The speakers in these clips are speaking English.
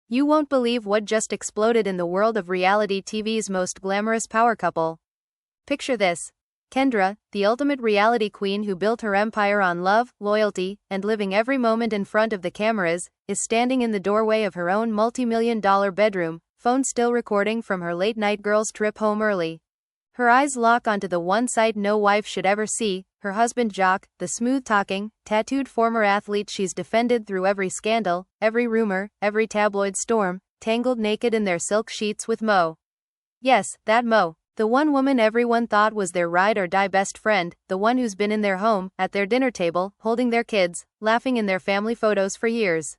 You won't believe what just exploded in the world of reality TV's most glamorous power couple. Picture this. Kendra, the ultimate reality queen who built her empire on love, loyalty, and living every moment in front of the cameras, is standing in the doorway of her own multi-million-dollar bedroom, phone still recording from her late-night girls' trip home early. Her eyes lock onto the one sight no wife should ever see, her husband Jock, the smooth-talking, tattooed former athlete she's defended through every scandal, every rumor, every tabloid storm, tangled naked in their silk sheets with Mo. Yes, that Mo. The one woman everyone thought was their ride-or-die best friend, the one who's been in their home, at their dinner table, holding their kids, laughing in their family photos for years.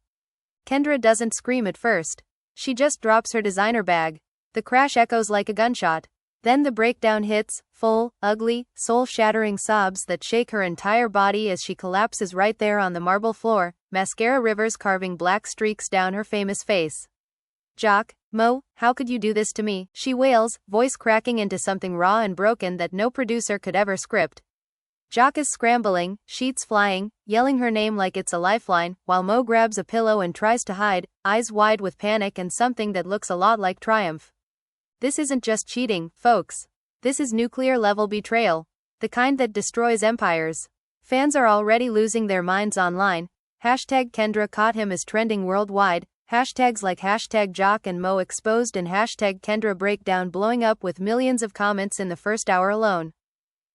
Kendra doesn't scream at first. She just drops her designer bag. The crash echoes like a gunshot. Then the breakdown hits, full, ugly, soul-shattering sobs that shake her entire body as she collapses right there on the marble floor, mascara rivers carving black streaks down her famous face. Jock, Mo, how could you do this to me? She wails, voice cracking into something raw and broken that no producer could ever script. Jock is scrambling, sheets flying, yelling her name like it's a lifeline, while Mo grabs a pillow and tries to hide, eyes wide with panic and something that looks a lot like triumph. This isn't just cheating, folks. This is nuclear-level betrayal. The kind that destroys empires. Fans are already losing their minds online. Hashtag Kendra caught him is trending worldwide. Hashtags like hashtag Jock and Mo exposed and hashtag Kendra breakdown blowing up with millions of comments in the first hour alone.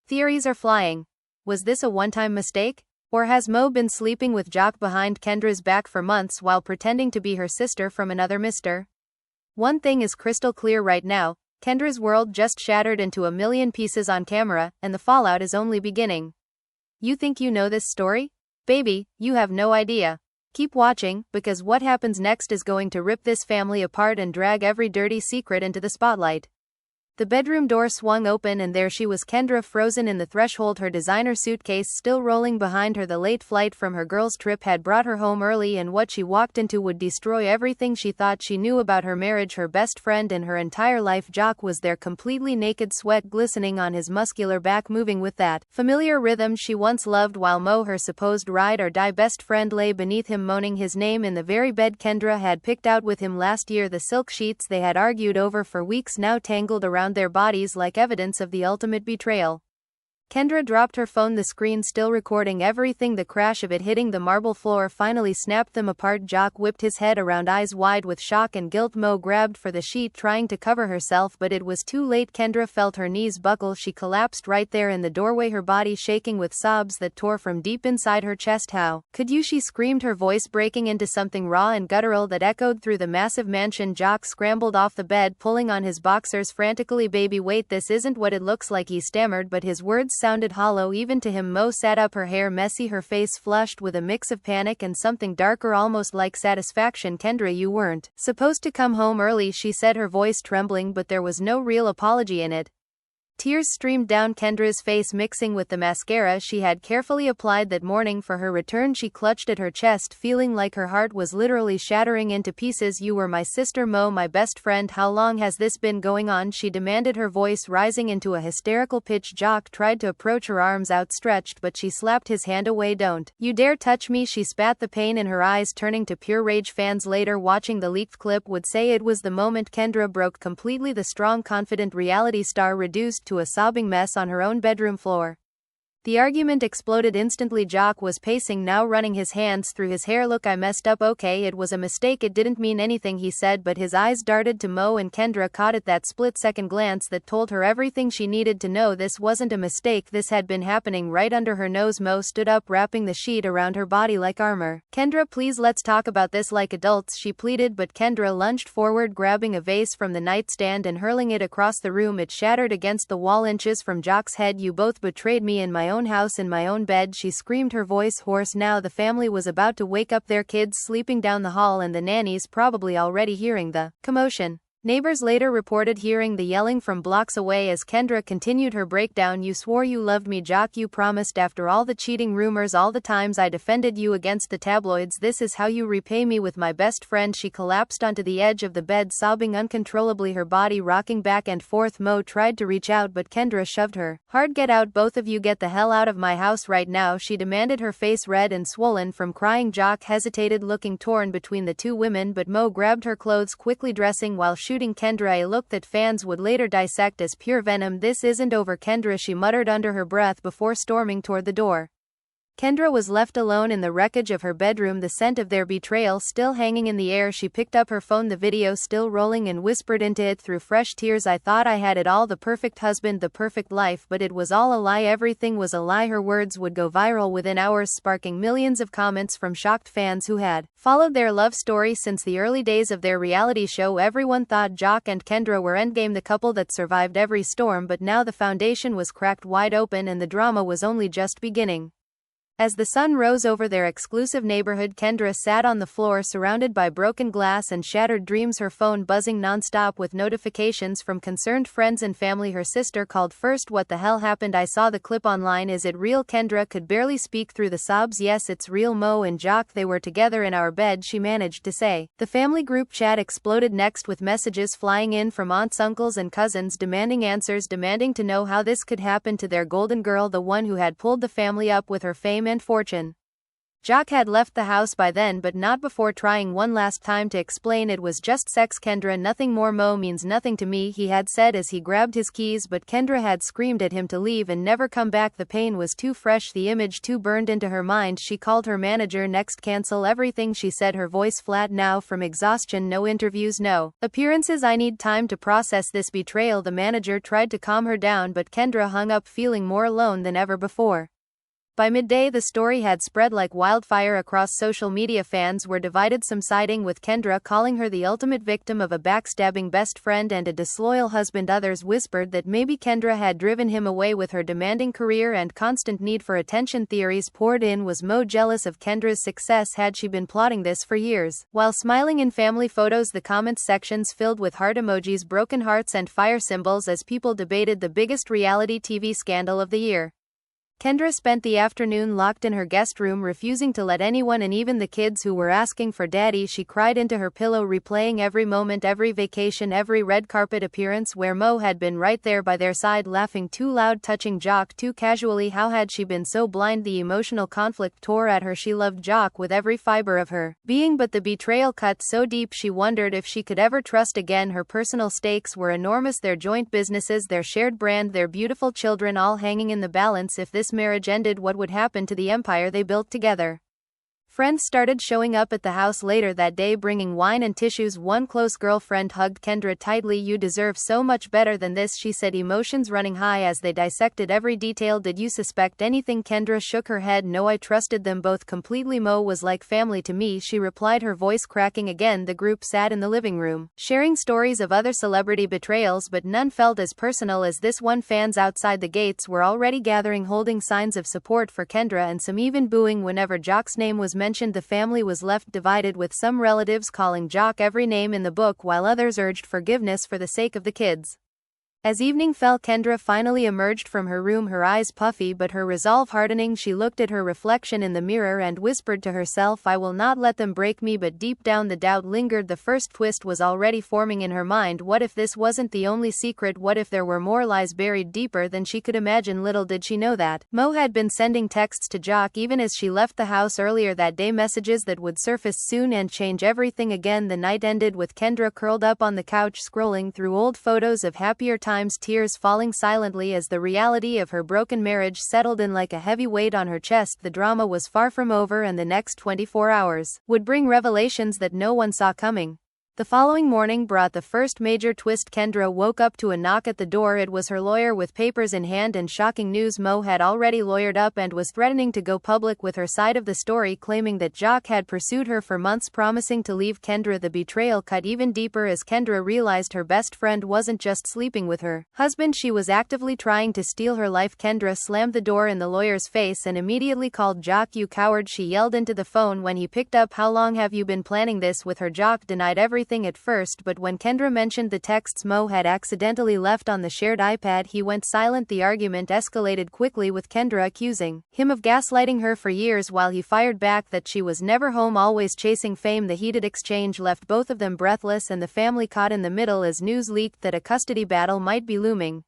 Theories are flying. Was this a one-time mistake? Or has Mo been sleeping with Jock behind Kendra's back for months while pretending to be her sister from another mister? One thing is crystal clear right now, Kendra's world just shattered into a million pieces on camera, and the fallout is only beginning. You think you know this story? Baby, you have no idea. Keep watching, because what happens next is going to rip this family apart and drag every dirty secret into the spotlight. The bedroom door swung open and there she was, Kendra frozen in the threshold, her designer suitcase still rolling behind her. The late flight from her girls' trip had brought her home early, and what she walked into would destroy everything she thought she knew about her marriage, her best friend, and her entire life. Jock was there, completely naked, sweat glistening on his muscular back, moving with that familiar rhythm she once loved, while Mo, her supposed ride-or-die best friend, lay beneath him, moaning his name in the very bed Kendra had picked out with him last year. The silk sheets they had argued over for weeks now tangled around their bodies like evidence of the ultimate betrayal. Kendra dropped her phone, the screen still recording everything. The crash of it hitting the marble floor finally snapped them apart. Jock whipped his head around, eyes wide with shock and guilt. Mo grabbed for the sheet, trying to cover herself, but it was too late. Kendra felt her knees buckle. She collapsed right there in the doorway, her body shaking with sobs that tore from deep inside her chest. How could you? She screamed, her voice breaking into something raw and guttural that echoed through the massive mansion. Jock scrambled off the bed, pulling on his boxers frantically. Baby, wait, this isn't what it looks like, he stammered, but his words sounded hollow even to him. Mo sat up, her hair messy, her face flushed with a mix of panic and something darker, almost like satisfaction. Kendra, you weren't supposed to come home early, she said, her voice trembling, but there was no real apology in it. Tears streamed down Kendra's face, mixing with the mascara she had carefully applied that morning for her return. She clutched at her chest, feeling like her heart was literally shattering into pieces. You were my sister, Mo, my best friend. How long has this been going on? She demanded, her voice rising into a hysterical pitch. Jock tried to approach her, arms outstretched, but she slapped his hand away. Don't you dare touch me, she spat, the pain in her eyes turning to pure rage. Fans later watching the leaked clip would say it was the moment Kendra broke completely. The strong, confident reality star reduced to a sobbing mess on her own bedroom floor. The argument exploded instantly. Jock was pacing now, running his hands through his hair. Look, I messed up, okay, it was a mistake, it didn't mean anything, he said, but his eyes darted to Mo, and Kendra caught at that split-second glance that told her everything she needed to know. This wasn't a mistake, this had been happening right under her nose. Mo stood up, wrapping the sheet around her body like armor. Kendra, please, let's talk about this like adults, she pleaded, but Kendra lunged forward, grabbing a vase from the nightstand and hurling it across the room. It shattered against the wall inches from Jock's head. You both betrayed me in my own house, in my own bed, she screamed, her voice hoarse now. The family was about to wake up, their kids sleeping down the hall and the nannies probably already hearing the commotion. Neighbors later reported hearing the yelling from blocks away as Kendra continued her breakdown. "You swore you loved me, Jock. You promised after all the cheating rumors, all the times I defended you against the tabloids. This is how you repay me with my best friend." She collapsed onto the edge of the bed, sobbing uncontrollably, her body rocking back and forth. Mo tried to reach out, but Kendra shoved her hard. "Get out, both of you. Get the hell out of my house right now," she demanded, her face red and swollen from crying. Jock hesitated, looking torn between the two women, but Mo grabbed her clothes, quickly dressing while shooting Kendra a look that fans would later dissect as pure venom. "This isn't over, Kendra," she muttered under her breath before storming toward the door. Kendra was left alone in the wreckage of her bedroom, the scent of their betrayal still hanging in the air. She picked up her phone, the video still rolling, and whispered into it through fresh tears, "I thought I had it all, the perfect husband, the perfect life, but it was all a lie. Everything was a lie." Her words would go viral within hours, sparking millions of comments from shocked fans who had followed their love story since the early days of their reality show. Everyone thought Jock and Kendra were endgame, the couple that survived every storm, but now the foundation was cracked wide open and the drama was only just beginning. As the sun rose over their exclusive neighborhood, Kendra sat on the floor surrounded by broken glass and shattered dreams, her phone buzzing nonstop with notifications from concerned friends and family. Her sister called first. "What the hell happened? I saw the clip online. Is it real?" Kendra could barely speak through the sobs. "Yes, it's real. Mo and Jock, they were together in our bed," she managed to say. The family group chat exploded next with messages flying in from aunts, uncles, and cousins demanding answers, demanding to know how this could happen to their golden girl, the one who had pulled the family up with her fame and fortune. Jock had left the house by then, but not before trying one last time to explain it was just sex. "Kendra, nothing more. Mo means nothing to me," he had said as he grabbed his keys, but Kendra had screamed at him to leave and never come back. The pain was too fresh, the image too burned into her mind. She called her manager next. "Cancel everything," she said, her voice flat now from exhaustion. "No interviews, no appearances. I need time to process this betrayal." The manager tried to calm her down, but Kendra hung up, feeling more alone than ever before. By midday, the story had spread like wildfire across social media. Fans were divided, some siding with Kendra, calling her the ultimate victim of a backstabbing best friend and a disloyal husband. Others whispered that maybe Kendra had driven him away with her demanding career and constant need for attention. Theories poured in. Was Mo jealous of Kendra's success? Had she been plotting this for years? While smiling in family photos, the comments sections filled with heart emojis, broken hearts, and fire symbols as people debated the biggest reality TV scandal of the year. Kendra spent the afternoon locked in her guest room, refusing to let anyone in, even the kids who were asking for daddy. She cried into her pillow, replaying every moment, every vacation, every red carpet appearance where Mo had been right there by their side, laughing too loud, touching Jock too casually. How had she been so blind? The emotional conflict tore at her. She loved Jock with every fiber of her being, but the betrayal cut so deep she wondered if she could ever trust again. Her personal stakes were enormous, their joint businesses, their shared brand, their beautiful children, all hanging in the balance. If this marriage ended, what would happen to the empire they built together? Friends started showing up at the house later that day, bringing wine and tissues. One close girlfriend hugged Kendra tightly. "You deserve so much better than this," she said, emotions running high as they dissected every detail. "Did you suspect anything?" Kendra shook her head. "No, I trusted them both completely. Mo was like family to me," she replied, her voice cracking again. The group sat in the living room, sharing stories of other celebrity betrayals, but none felt as personal as this one. Fans outside the gates were already gathering, holding signs of support for Kendra, and some even booing whenever Jock's name was mentioned. The family was left divided, with some relatives calling Jock every name in the book while others urged forgiveness for the sake of the kids. As evening fell, Kendra finally emerged from her room, her eyes puffy but her resolve hardening. She looked at her reflection in the mirror and whispered to herself, "I will not let them break me." But deep down the doubt lingered. The first twist was already forming in her mind. What if this wasn't the only secret? What if there were more lies buried deeper than she could imagine? Little did she know that Mo had been sending texts to Jock even as she left the house earlier that day, messages that would surface soon and change everything again. The night ended with Kendra curled up on the couch, scrolling through old photos of happier times, tears falling silently as the reality of her broken marriage settled in like a heavy weight on her chest. The drama was far from over, and the next 24 hours would bring revelations that no one saw coming. The following morning brought the first major twist. Kendra woke up to a knock at the door. It was her lawyer with papers in hand, and shocking news: Mo had already lawyered up and was threatening to go public with her side of the story, claiming that Jock had pursued her for months, promising to leave Kendra. The betrayal cut even deeper as Kendra realized her best friend wasn't just sleeping with her husband, she was actively trying to steal her life. Kendra slammed the door in the lawyer's face and immediately called Jock. "You coward," she yelled into the phone when he picked up. "How long have you been planning this with her?" Jock denied everything everything at first, but when Kendra mentioned the texts Mo had accidentally left on the shared iPad, he went silent. The argument escalated quickly, with Kendra accusing him of gaslighting her for years while he fired back that she was never home, always chasing fame. The heated exchange left both of them breathless and the family caught in the middle as news leaked that a custody battle might be looming.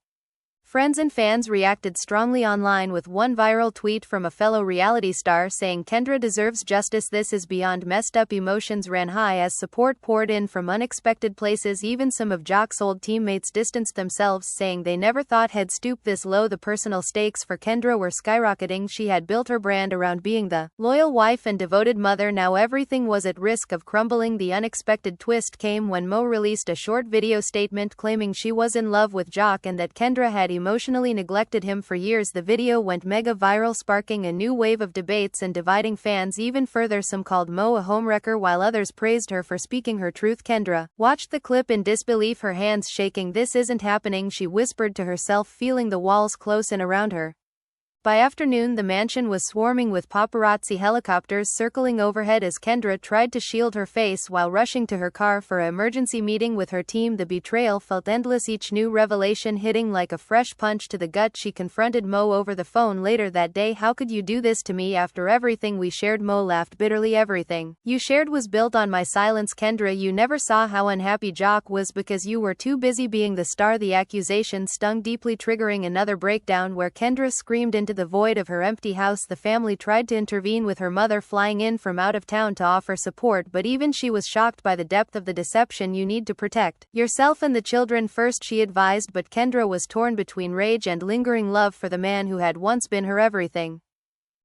Friends and fans reacted strongly online, with one viral tweet from a fellow reality star saying Kendra deserves justice. This is beyond messed up. Emotions ran high as support poured in from unexpected places. Even some of Jock's old teammates distanced themselves, saying they never thought he'd stoop this low. The personal stakes for Kendra were skyrocketing. She had built her brand around being the loyal wife and devoted mother. Now everything was at risk of crumbling. The unexpected twist came when Mo released a short video statement claiming she was in love with Jock and that Kendra had emotionally neglected him for years. The video went mega viral, sparking a new wave of debates and dividing fans even further. Some called Mo a homewrecker while others praised her for speaking her truth. Kendra watched the clip in disbelief, her hands shaking. "This isn't happening," she whispered to herself, feeling the walls close in around her. By afternoon, the mansion was swarming with paparazzi helicopters circling overhead as Kendra tried to shield her face while rushing to her car for an emergency meeting with her team. The betrayal felt endless, each new revelation hitting like a fresh punch to the gut. She confronted Mo over the phone later that day. "How could you do this to me after everything we shared?" Mo laughed bitterly. "Everything you shared was built on my silence, Kendra. You never saw how unhappy Jock was because you were too busy being the star." The accusation stung deeply, triggering another breakdown where Kendra screamed into the void of her empty house. The family tried to intervene, with her mother flying in from out of town to offer support, but even she was shocked by the depth of the deception. "You need to protect yourself and the children first," she advised, but Kendra was torn between rage and lingering love for the man who had once been her everything.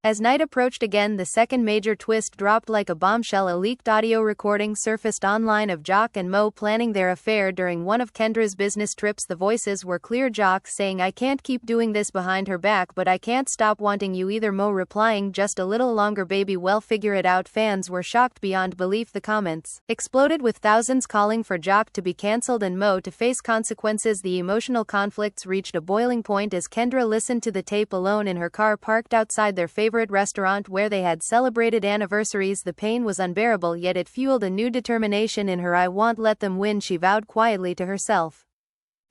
As night approached again, the second major twist dropped like a bombshell. A leaked audio recording surfaced online of Jock and Mo planning their affair during one of Kendra's business trips. The voices were clear, Jock saying, "I can't keep doing this behind her back, but I can't stop wanting you either." Mo replying, "Just a little longer, baby, well, figure it out." Fans were shocked beyond belief. The comments exploded, with thousands calling for Jock to be cancelled and Mo to face consequences. The emotional conflicts reached a boiling point as Kendra listened to the tape alone in her car parked outside their favorite restaurant where they had celebrated anniversaries. The pain was unbearable, yet it fueled a new determination in her. "I won't let them win," she vowed quietly to herself.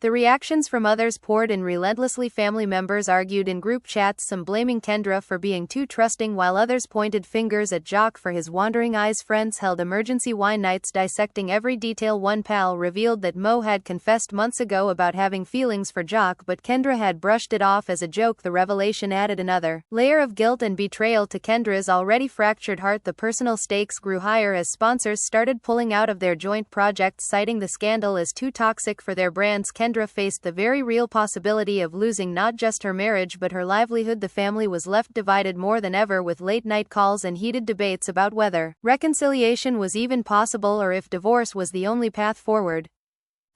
The reactions from others poured in relentlessly. Family members argued in group chats, some blaming Kendra for being too trusting while others pointed fingers at Jock for his wandering eyes. Friends held emergency wine nights dissecting every detail. One pal revealed that Mo had confessed months ago about having feelings for Jock, but Kendra had brushed it off as a joke. The revelation added another layer of guilt and betrayal to Kendra's already fractured heart. The personal stakes grew higher as sponsors started pulling out of their joint projects, citing the scandal as too toxic for their brands. Kendra faced the very real possibility of losing not just her marriage but her livelihood. The family was left divided more than ever, with late-night calls and heated debates about whether reconciliation was even possible or if divorce was the only path forward.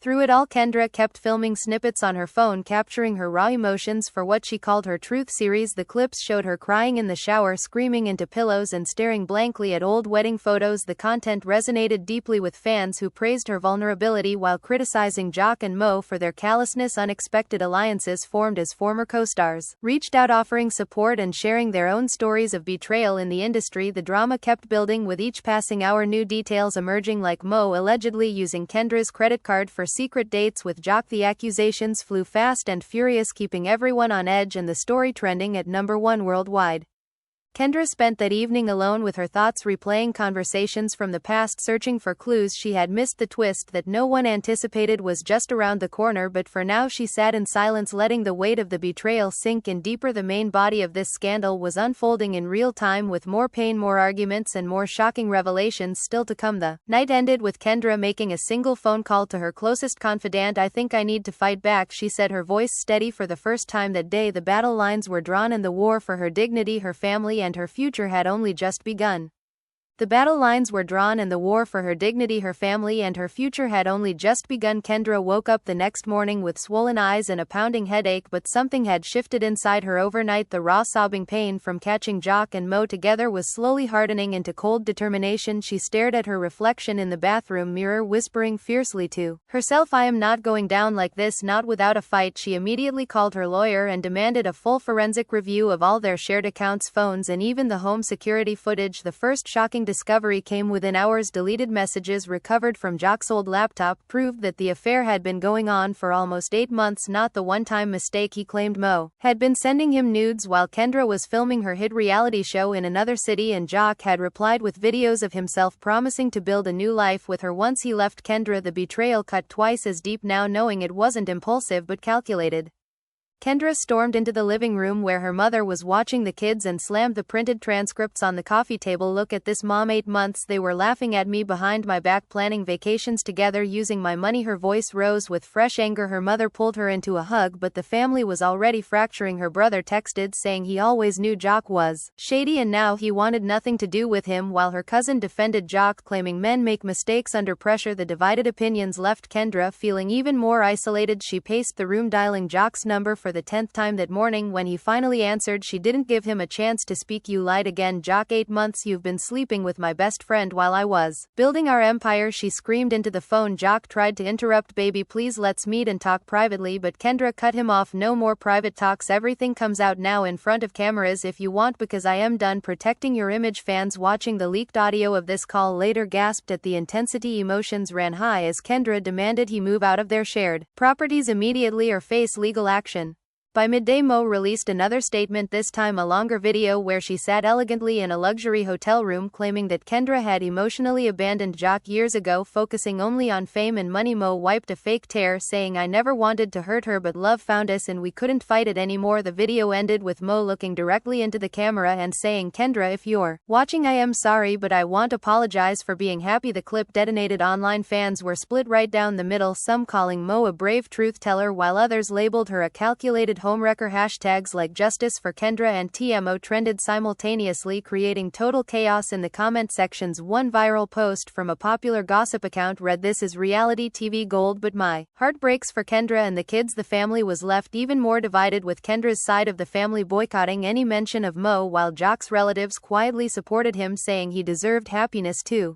Through it all, Kendra kept filming snippets on her phone, capturing her raw emotions for what she called her Truth series. The clips showed her crying in the shower, screaming into pillows, and staring blankly at old wedding photos. The content resonated deeply with fans who praised her vulnerability while criticizing Jock and Mo for their callousness. Unexpected alliances formed as former co-stars reached out, offering support and sharing their own stories of betrayal in the industry. The drama kept building, with each passing hour new details emerging, like Mo allegedly using Kendra's credit card for secret dates with Jock. The accusations flew fast and furious, keeping everyone on edge and the story trending at #1 worldwide. Kendra spent that evening alone with her thoughts, replaying conversations from the past, searching for clues she had missed. The twist that no one anticipated was just around the corner, but for now she sat in silence, letting the weight of the betrayal sink in deeper. The main body of this scandal was unfolding in real time, with more pain, more arguments, and more shocking revelations still to come. The night ended with Kendra making a single phone call to her closest confidant. "I think I need to fight back," she said, her voice steady. For the first time that day, the battle lines were drawn, and the war for her dignity, her family, and her future had only just begun. The battle lines were drawn, and the war for her dignity, her family, and her future had only just begun. Kendra woke up the next morning with swollen eyes and a pounding headache, but something had shifted inside her overnight. The raw sobbing pain from catching Jock and Mo together was slowly hardening into cold determination. She stared at her reflection in the bathroom mirror, whispering fiercely to herself, "I am not going down like this, not without a fight." She immediately called her lawyer and demanded a full forensic review of all their shared accounts, phones, and even the home security footage. The first shocking shocking discovery came within hours. Deleted messages recovered from Jock's old laptop proved that the affair had been going on for almost 8 months, not the one-time mistake he claimed. Mo had been sending him nudes while Kendra was filming her hit reality show in another city, and Jock had replied with videos of himself promising to build a new life with her once he left Kendra. The betrayal cut twice as deep now, knowing it wasn't impulsive but calculated. Kendra stormed into the living room where her mother was watching the kids and slammed the printed transcripts on the coffee table. "Look at this, Mom. 8 months they were laughing at me behind my back, planning vacations together, using my money." Her voice rose with fresh anger. Her mother pulled her into a hug, but the family was already fracturing. Her brother texted saying he always knew Jock was shady and now he wanted nothing to do with him, while her cousin defended Jock, claiming men make mistakes under pressure. The divided opinions left Kendra feeling even more isolated. She paced the room, dialing Jock's number for the 10th time that morning. When he finally answered, she didn't give him a chance to speak. "You lied again, Jock. 8 months you've been sleeping with my best friend while I was building our empire," she screamed into the phone. Jock tried to interrupt. "Baby, please, let's meet and talk privately," but Kendra cut him off. "No more private talks. Everything comes out now in front of cameras if you want, because I am done protecting your image." Fans watching the leaked audio of this call later gasped at the intensity. Emotions ran high as Kendra demanded he move out of their shared properties immediately or face legal action. By midday, Mo released another statement, this time a longer video where she sat elegantly in a luxury hotel room, claiming that Kendra had emotionally abandoned Jock years ago, focusing only on fame and money. Mo wiped a fake tear, saying, "I never wanted to hurt her, but love found us and we couldn't fight it anymore." The video ended with Mo looking directly into the camera and saying, "Kendra, if you're watching, I am sorry, but I want to apologize for being happy." The clip detonated online. Fans were split right down the middle, some calling Mo a brave truth teller while others labeled her a calculated homewrecker. Hashtags like Justice for Kendra and TMO trended simultaneously, creating total chaos in the comment sections. One viral post from a popular gossip account read, "This is reality TV gold, but my heart breaks for Kendra and the kids." The family was left even more divided, with Kendra's side of the family boycotting any mention of Mo, while Jock's relatives quietly supported him, saying he deserved happiness too.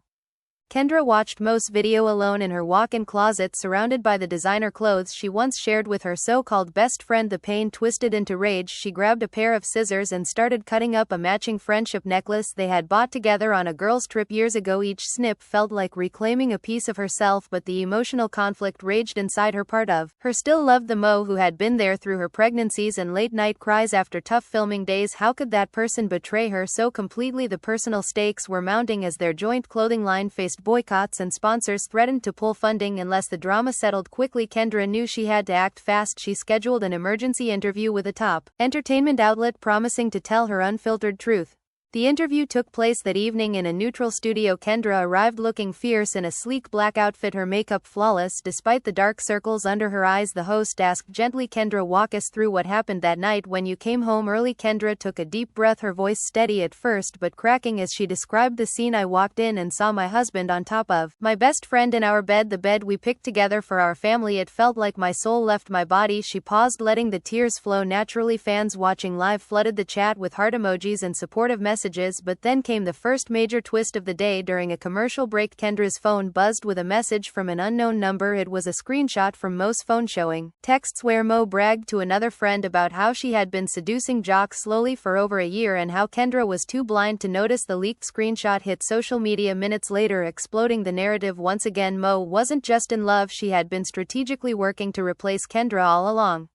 Kendra watched Mo's video alone in her walk-in closet, surrounded by the designer clothes she once shared with her so-called best friend. The pain twisted into rage. She grabbed a pair of scissors and started cutting up a matching friendship necklace they had bought together on a girls' trip years ago. Each snip felt like reclaiming a piece of herself, but the emotional conflict raged inside her. Part of her still loved the Mo who had been there through her pregnancies and late-night cries after tough filming days. How could that person betray her so completely? The personal stakes were mounting as their joint clothing line faced boycotts and sponsors threatened to pull funding unless the drama settled quickly. Kendra knew she had to act fast. She scheduled an emergency interview with a top entertainment outlet, promising to tell her unfiltered truth. The interview took place that evening in a neutral studio. Kendra arrived looking fierce in a sleek black outfit, her makeup flawless despite the dark circles under her eyes. The host asked gently, "Kendra, walk us through what happened that night when you came home early." Kendra took a deep breath, her voice steady at first but cracking as she described the scene. "I walked in and saw my husband on top of my best friend in our bed, the bed we picked together for our family. It felt like my soul left my body." She paused, letting the tears flow naturally. Fans watching live flooded the chat with heart emojis and supportive messages. But then came the first major twist of the day. During a commercial break, Kendra's phone buzzed with a message from an unknown number. It was a screenshot from Mo's phone showing texts where Mo bragged to another friend about how she had been seducing Jock slowly for over a year and how Kendra was too blind to notice. The leaked screenshot hit social media minutes later, exploding the narrative once again. Mo wasn't just in love, she had been strategically working to replace Kendra all along.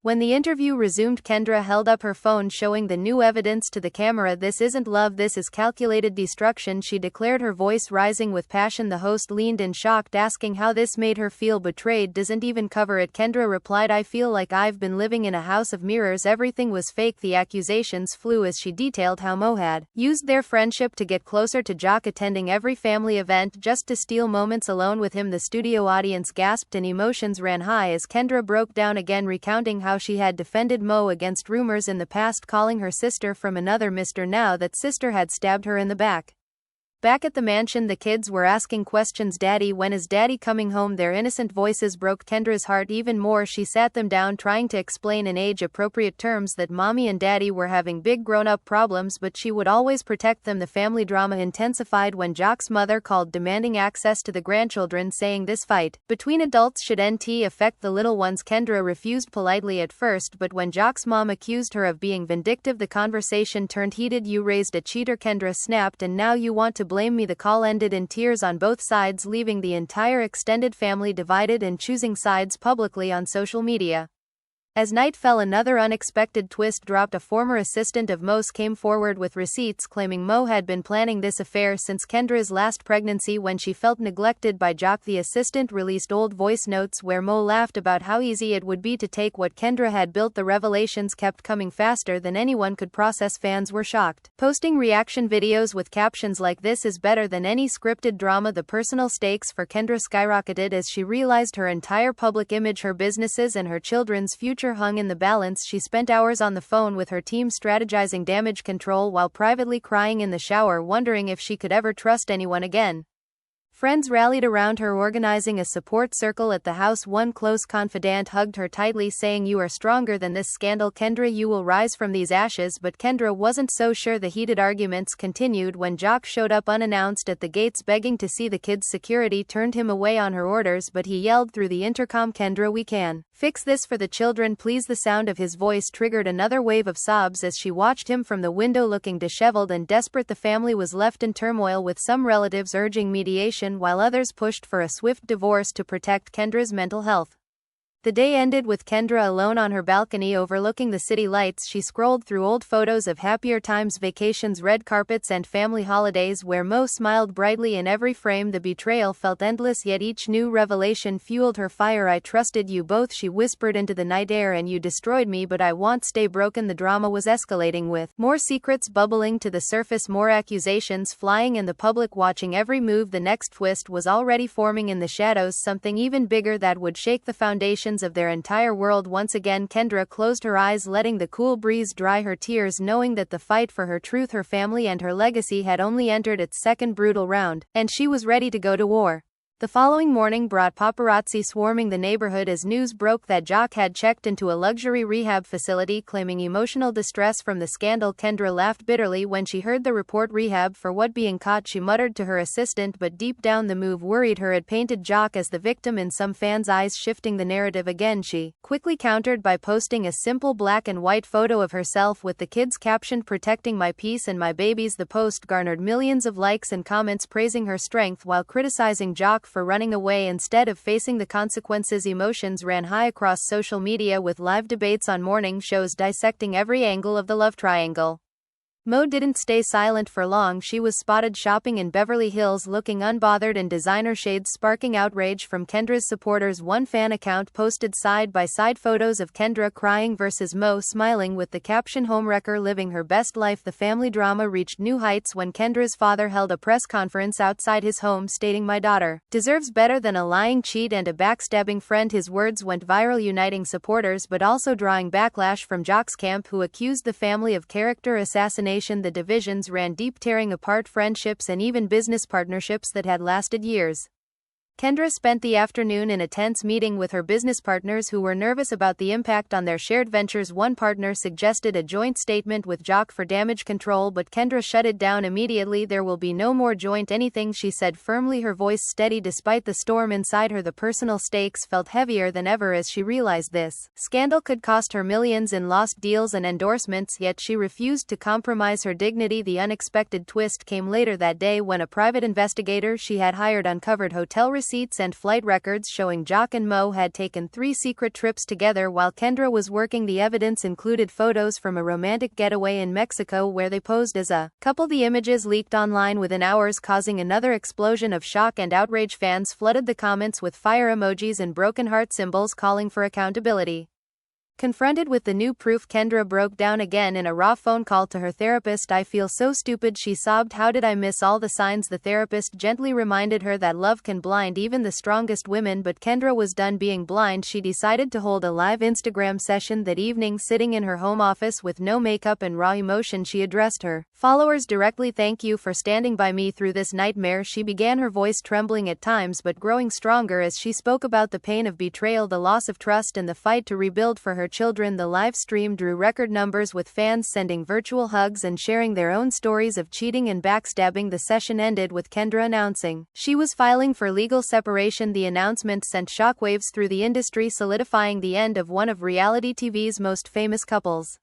When the interview resumed, Kendra held up her phone, showing the new evidence to the camera. "This isn't love, this is calculated destruction," she declared, her voice rising with passion. The host leaned in, shocked, asking how this made her feel. "Betrayed doesn't even cover it," Kendra replied. "I feel like I've been living in a house of mirrors. Everything was fake." The accusations flew as she detailed how Mo had used their friendship to get closer to Jock, attending every family event just to steal moments alone with him. The studio audience gasped and emotions ran high as Kendra broke down again, recounting how she had defended Mo against rumors in the past, calling her sister from another mister now that sister had stabbed her in the back. Back at the mansion, the kids were asking questions. "Daddy, when is Daddy coming home?" Their innocent voices broke Kendra's heart even more. She sat them down, trying to explain in age-appropriate terms that Mommy and Daddy were having big grown-up problems, but she would always protect them. The family drama intensified when Jock's mother called, demanding access to the grandchildren, saying this fight between adults should affect the little ones. Kendra refused politely at first, but when Jock's mom accused her of being vindictive, the conversation turned heated. "You raised a cheater," Kendra snapped, "and now you want to blame me. The call ended in tears on both sides, leaving the entire extended family divided and choosing sides publicly on social media. As night fell, another unexpected twist dropped. A former assistant of Mo's came forward with receipts claiming Mo had been planning this affair since Kendra's last pregnancy when she felt neglected by Jock. The assistant released old voice notes where Mo laughed about how easy it would be to take what Kendra had built. The revelations kept coming faster than anyone could process. Fans were shocked, posting reaction videos with captions like "This is better than any scripted drama." The personal stakes for Kendra skyrocketed as she realized her entire public image, her businesses, and her children's future hung in the balance. She spent hours on the phone with her team strategizing damage control while privately crying in the shower, wondering if she could ever trust anyone again. Friends rallied around her, organizing a support circle at the house. One close confidant hugged her tightly, saying, "You are stronger than this scandal, Kendra. You will rise from these ashes." But Kendra wasn't so sure. The heated arguments continued when Jock showed up unannounced at the gates, begging to see the kids. Security turned him away on her orders, but he yelled through the intercom, "Kendra, we can fix this for the children, please." The sound of his voice triggered another wave of sobs as she watched him from the window, looking disheveled and desperate. The family was left in turmoil, with some relatives urging mediation while others pushed for a swift divorce to protect Kendra's mental health. The day ended with Kendra alone on her balcony overlooking the city lights. She scrolled through old photos of happier times, vacations, red carpets, and family holidays where Mo smiled brightly in every frame. The betrayal felt endless, yet each new revelation fueled her fire. "I trusted you both," she whispered into the night air, "and you destroyed me, but I won't stay broken." The drama was escalating, with more secrets bubbling to the surface, more accusations flying, and the public watching every move. The next twist was already forming in the shadows, something even bigger that would shake the foundations of their entire world. Once again, Kendra closed her eyes, letting the cool breeze dry her tears, knowing that the fight for her truth, her family, and her legacy had only entered its second brutal round, and she was ready to go to war. The following morning brought paparazzi swarming the neighborhood as news broke that Jock had checked into a luxury rehab facility, claiming emotional distress from the scandal. Kendra laughed bitterly when she heard the report. "Rehab for what?" Being caught, she muttered to her assistant, but deep down the move worried her. It painted Jock as the victim in some fans' eyes, shifting the narrative again. She quickly countered by posting a simple black and white photo of herself with the kids captioned, "Protecting my peace and my babies." The post garnered millions of likes and comments praising her strength while criticizing Jock for running away instead of facing the consequences. Emotions ran high across social media, with live debates on morning shows dissecting every angle of the love triangle. Mo didn't stay silent for long. She was spotted shopping in Beverly Hills, looking unbothered in designer shades, sparking outrage from Kendra's supporters. One fan account posted side-by-side photos of Kendra crying versus Mo smiling, with the caption, "Homewrecker living her best life." The family drama reached new heights when Kendra's father held a press conference outside his home, stating, "My daughter deserves better than a lying cheat and a backstabbing friend." His words went viral, uniting supporters but also drawing backlash from Jock's camp, who accused the family of character assassination. The divisions ran deep, tearing apart friendships and even business partnerships that had lasted years. Kendra spent the afternoon in a tense meeting with her business partners, who were nervous about the impact on their shared ventures. One partner suggested a joint statement with Jock for damage control, but Kendra shut it down immediately. "There will be no more joint anything," she said firmly, her voice steady despite the storm inside her. The personal stakes felt heavier than ever as she realized this scandal could cost her millions in lost deals and endorsements, yet she refused to compromise her dignity. The unexpected twist came later that day when a private investigator she had hired uncovered hotel receipts and flight records showing Jock and Mo had taken 3 secret trips together while Kendra was working. The evidence included photos from a romantic getaway in Mexico where they posed as a couple. The images leaked online within hours, causing another explosion of shock and outrage. Fans flooded the comments with fire emojis and broken heart symbols, calling for accountability. Confronted with the new proof, Kendra broke down again in a raw phone call to her therapist. "I feel so stupid," she sobbed. "How did I miss all the signs?" The therapist gently reminded her that love can blind even the strongest women, but Kendra was done being blind. She decided to hold a live Instagram session that evening. Sitting in her home office with no makeup and raw emotion, she addressed her followers directly. "Thank you for standing by me through this nightmare," she began, her voice trembling at times but growing stronger as she spoke about the pain of betrayal, the loss of trust, and the fight to rebuild for her children. The live stream drew record numbers, with fans sending virtual hugs and sharing their own stories of cheating and backstabbing. The session ended with Kendra announcing she was filing for legal separation. The announcement sent shockwaves through the industry, solidifying the end of one of reality TV's most famous couples.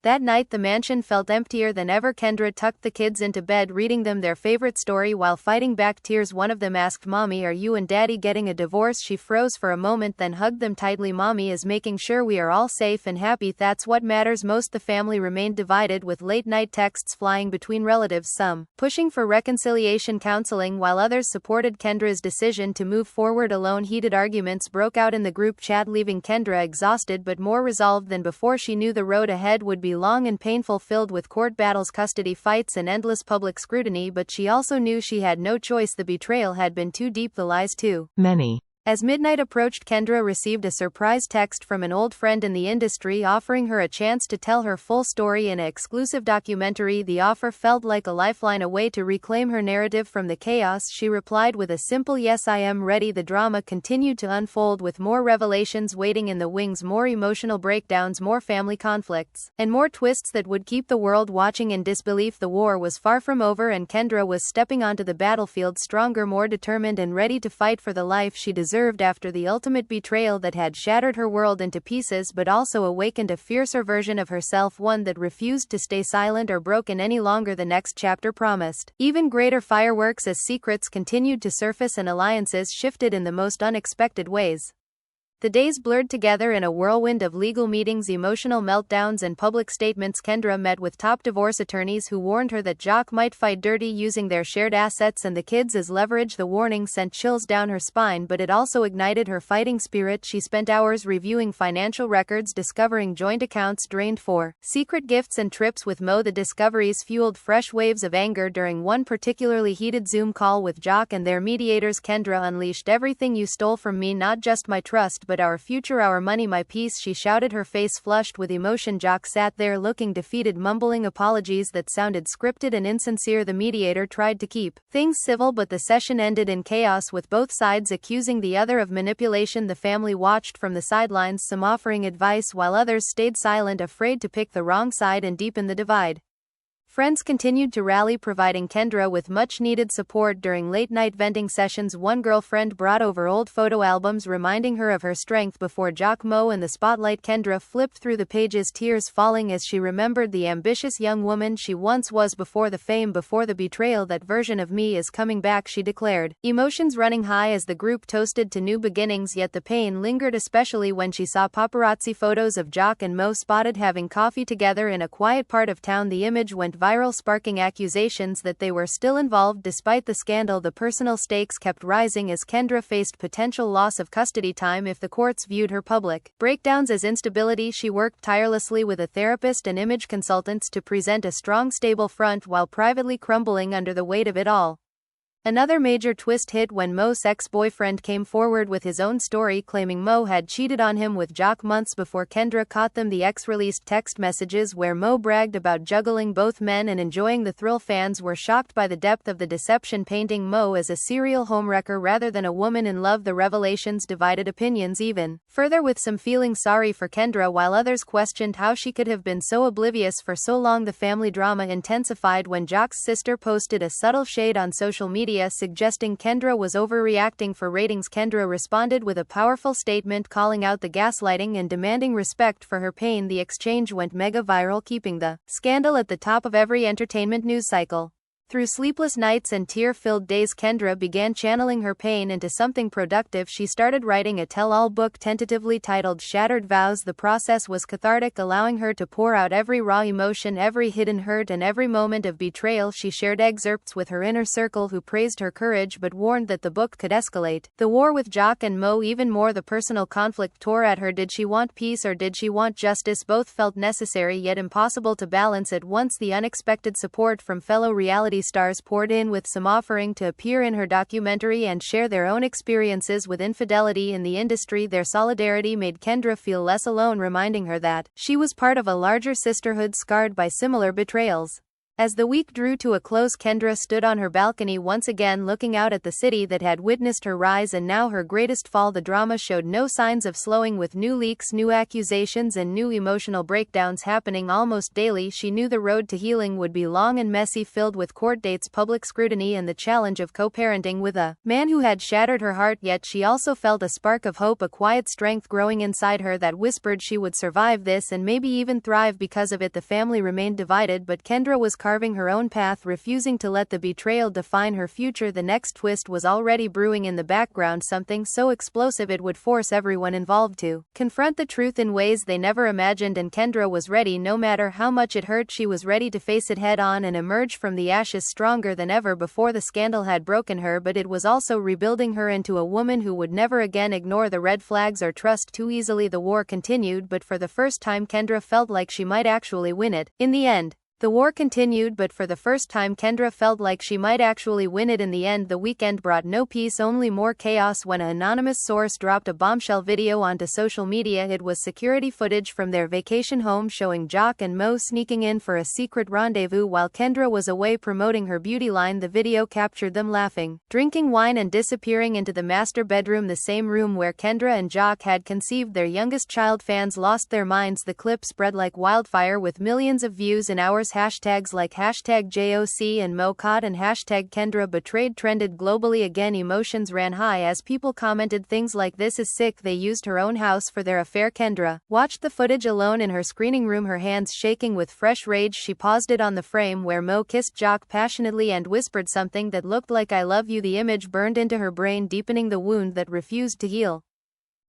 That night the mansion felt emptier than ever. Kendra tucked the kids into bed, reading them their favorite story while fighting back tears. One of them asked, "Mommy, are you and Daddy getting a divorce?" She froze for a moment, then hugged them tightly. "Mommy is making sure we are all safe and happy. That's what matters most." The family remained divided, with late-night texts flying between relatives, some pushing for reconciliation counseling while others supported Kendra's decision to move forward alone. Heated arguments broke out in the group chat, leaving Kendra exhausted but more resolved than before. She knew the road ahead would be long and painful, filled with court battles, custody fights, and endless public scrutiny, but she also knew she had no choice. The betrayal had been too deep, the lies too many. As midnight approached, Kendra received a surprise text from an old friend in the industry offering her a chance to tell her full story in an exclusive documentary. The offer felt like a lifeline, a way to reclaim her narrative from the chaos. She replied with a simple "Yes, I am ready." The drama continued to unfold, with more revelations waiting in the wings, more emotional breakdowns, more family conflicts, and more twists that would keep the world watching in disbelief. The war was far from over, and Kendra was stepping onto the battlefield stronger, more determined, and ready to fight for the life she deserved after the ultimate betrayal that had shattered her world into pieces but also awakened a fiercer version of herself, one that refused to stay silent or broken any longer. The next chapter promised even greater fireworks as secrets continued to surface and alliances shifted in the most unexpected ways. The days blurred together in a whirlwind of legal meetings, emotional meltdowns, and public statements. Kendra met with top divorce attorneys who warned her that Jock might fight dirty, using their shared assets and the kids as leverage. The warning sent chills down her spine, but it also ignited her fighting spirit. She spent hours reviewing financial records, discovering joint accounts drained for secret gifts and trips with Mo. The discoveries fueled fresh waves of anger. During one particularly heated Zoom call with Jock and their mediators, Kendra unleashed, "Everything you stole from me, not just my trust, but our future, our money, my peace," she shouted, her face flushed with emotion. Jock sat there looking defeated, mumbling apologies that sounded scripted and insincere. The mediator tried to keep things civil, but the session ended in chaos, with both sides accusing the other of manipulation. The family watched from the sidelines, some offering advice while others stayed silent, afraid to pick the wrong side and deepen the divide. Friends continued to rally, providing Kendra with much-needed support during late-night venting sessions. One girlfriend brought over old photo albums, reminding her of her strength before Jock. Mo in the spotlight. Kendra flipped through the pages, tears falling as she remembered the ambitious young woman she once was. "Before the fame, before the betrayal, that version of me is coming back," she declared, emotions running high as the group toasted to new beginnings. Yet the pain lingered, especially when she saw paparazzi photos of Jock and Mo spotted having coffee together in a quiet part of town. The image went viral, sparking accusations that they were still involved. Despite the scandal, the personal stakes kept rising as Kendra faced potential loss of custody time if the courts viewed her public breakdowns as instability. She worked tirelessly with a therapist and image consultants to present a strong, stable front while privately crumbling under the weight of it all. Another major twist hit when Mo's ex-boyfriend came forward with his own story, claiming Mo had cheated on him with Jock months before Kendra caught them. The ex released text messages where Mo bragged about juggling both men and enjoying the thrill. Fans were shocked by the depth of the deception, painting Mo as a serial homewrecker rather than a woman in love. The revelations divided opinions even further, with some feeling sorry for Kendra while others questioned how she could have been so oblivious for so long. The family drama intensified when Jock's sister posted a subtle shade on social media, suggesting Kendra was overreacting for ratings. Kendra responded with a powerful statement calling out the gaslighting and demanding respect for her pain. The exchange went mega viral, keeping the scandal at the top of every entertainment news cycle. Through sleepless nights and tear-filled days, Kendra began channeling her pain into something productive. She started writing a tell-all book, tentatively titled Shattered Vows. The process was cathartic, allowing her to pour out every raw emotion, every hidden hurt, and every moment of betrayal. She shared excerpts with her inner circle, who praised her courage but warned that the book could escalate the war with Jock and Mo even more. The personal conflict tore at her. Did she want peace or did she want justice? Both felt necessary yet impossible to balance at once. The unexpected support from fellow reality stars poured in, with some offering to appear in her documentary and share their own experiences with infidelity in the industry. Their solidarity made Kendra feel less alone, reminding her that she was part of a larger sisterhood scarred by similar betrayals. As the week drew to a close, Kendra stood on her balcony once again, looking out at the city that had witnessed her rise and now her greatest fall. The drama showed no signs of slowing, with new leaks, new accusations, and new emotional breakdowns happening almost daily. She knew the road to healing would be long and messy, filled with court dates, public scrutiny, and the challenge of co-parenting with a man who had shattered her heart. Yet she also felt a spark of hope, a quiet strength growing inside her that whispered she would survive this and maybe even thrive because of it. The family remained divided, but Kendra was carving her own path, refusing to let the betrayal define her future. The next twist was already brewing in the background, something so explosive it would force everyone involved to confront the truth in ways they never imagined, and Kendra was ready. No matter how much it hurt, she was ready to face it head on and emerge from the ashes stronger than ever before. The scandal had broken her, but it was also rebuilding her into a woman who would never again ignore the red flags or trust too easily. The war continued, but for the first time Kendra felt like she might actually win it. In the end, the war continued, but for the first time Kendra felt like she might actually win it. In the end, the weekend brought no peace, only more chaos when an anonymous source dropped a bombshell video onto social media. It was security footage from their vacation home showing Jock and Mo sneaking in for a secret rendezvous while Kendra was away promoting her beauty line. The video captured them laughing, drinking wine, and disappearing into the master bedroom, the same room where Kendra and Jock had conceived their youngest child. Fans lost their minds. The clip spread like wildfire with millions of views in hours. Hashtags like hashtag JOC and MoCod and hashtag Kendra Betrayed trended globally. Again, emotions ran high as people commented things like, "This is sick, they used her own house for their affair." Kendra watched the footage alone in her screening room, her hands shaking with fresh rage. She paused it on the frame where Mo kissed Jock passionately and whispered something that looked like "I love you." The image burned into her brain, deepening the wound that refused to heal.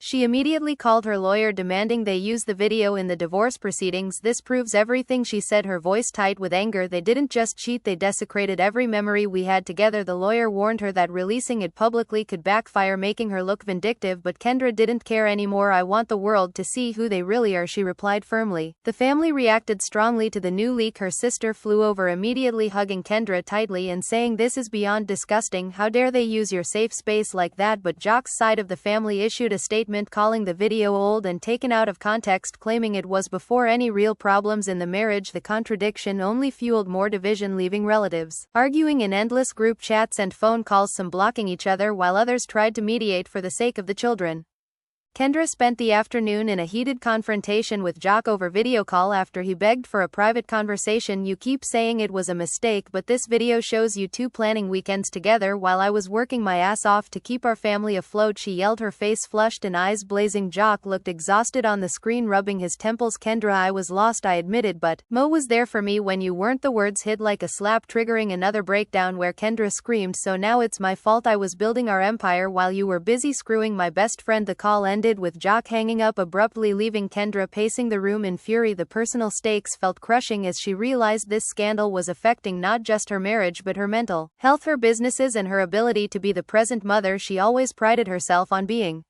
She immediately called her lawyer, demanding they use the video in the divorce proceedings. "This proves everything," she said, her voice tight with anger. "They didn't just cheat, they desecrated every memory we had together." The lawyer warned her that releasing it publicly could backfire, making her look vindictive, but Kendra didn't care anymore. "I want the world to see who they really are," she replied firmly. The family reacted strongly to the new leak. Her sister flew over, immediately hugging Kendra tightly and saying, "This is beyond disgusting. How dare they use your safe space like that?" But Jock's side of the family issued a statement calling the video old and taken out of context, claiming it was before any real problems in the marriage. The contradiction only fueled more division, leaving relatives arguing in endless group chats and phone calls, some blocking each other while others tried to mediate for the sake of the children. Kendra spent the afternoon in a heated confrontation with Jock over video call after he begged for a private conversation. "You keep saying it was a mistake, but this video shows you two planning weekends together while I was working my ass off to keep our family afloat," she yelled, her face flushed and eyes blazing. Jock looked exhausted on the screen, rubbing his temples. "Kendra, I was lost, I admitted, but Mo was there for me when you weren't." The words hit like a slap, triggering another breakdown where Kendra screamed, "So now it's my fault. I was building our empire while you were busy screwing my best friend." The call ended with Jock hanging up abruptly, leaving Kendra pacing the room in fury. The personal stakes felt crushing as she realized this scandal was affecting not just her marriage but her mental health, her businesses, and her ability to be the present mother she always prided herself on being.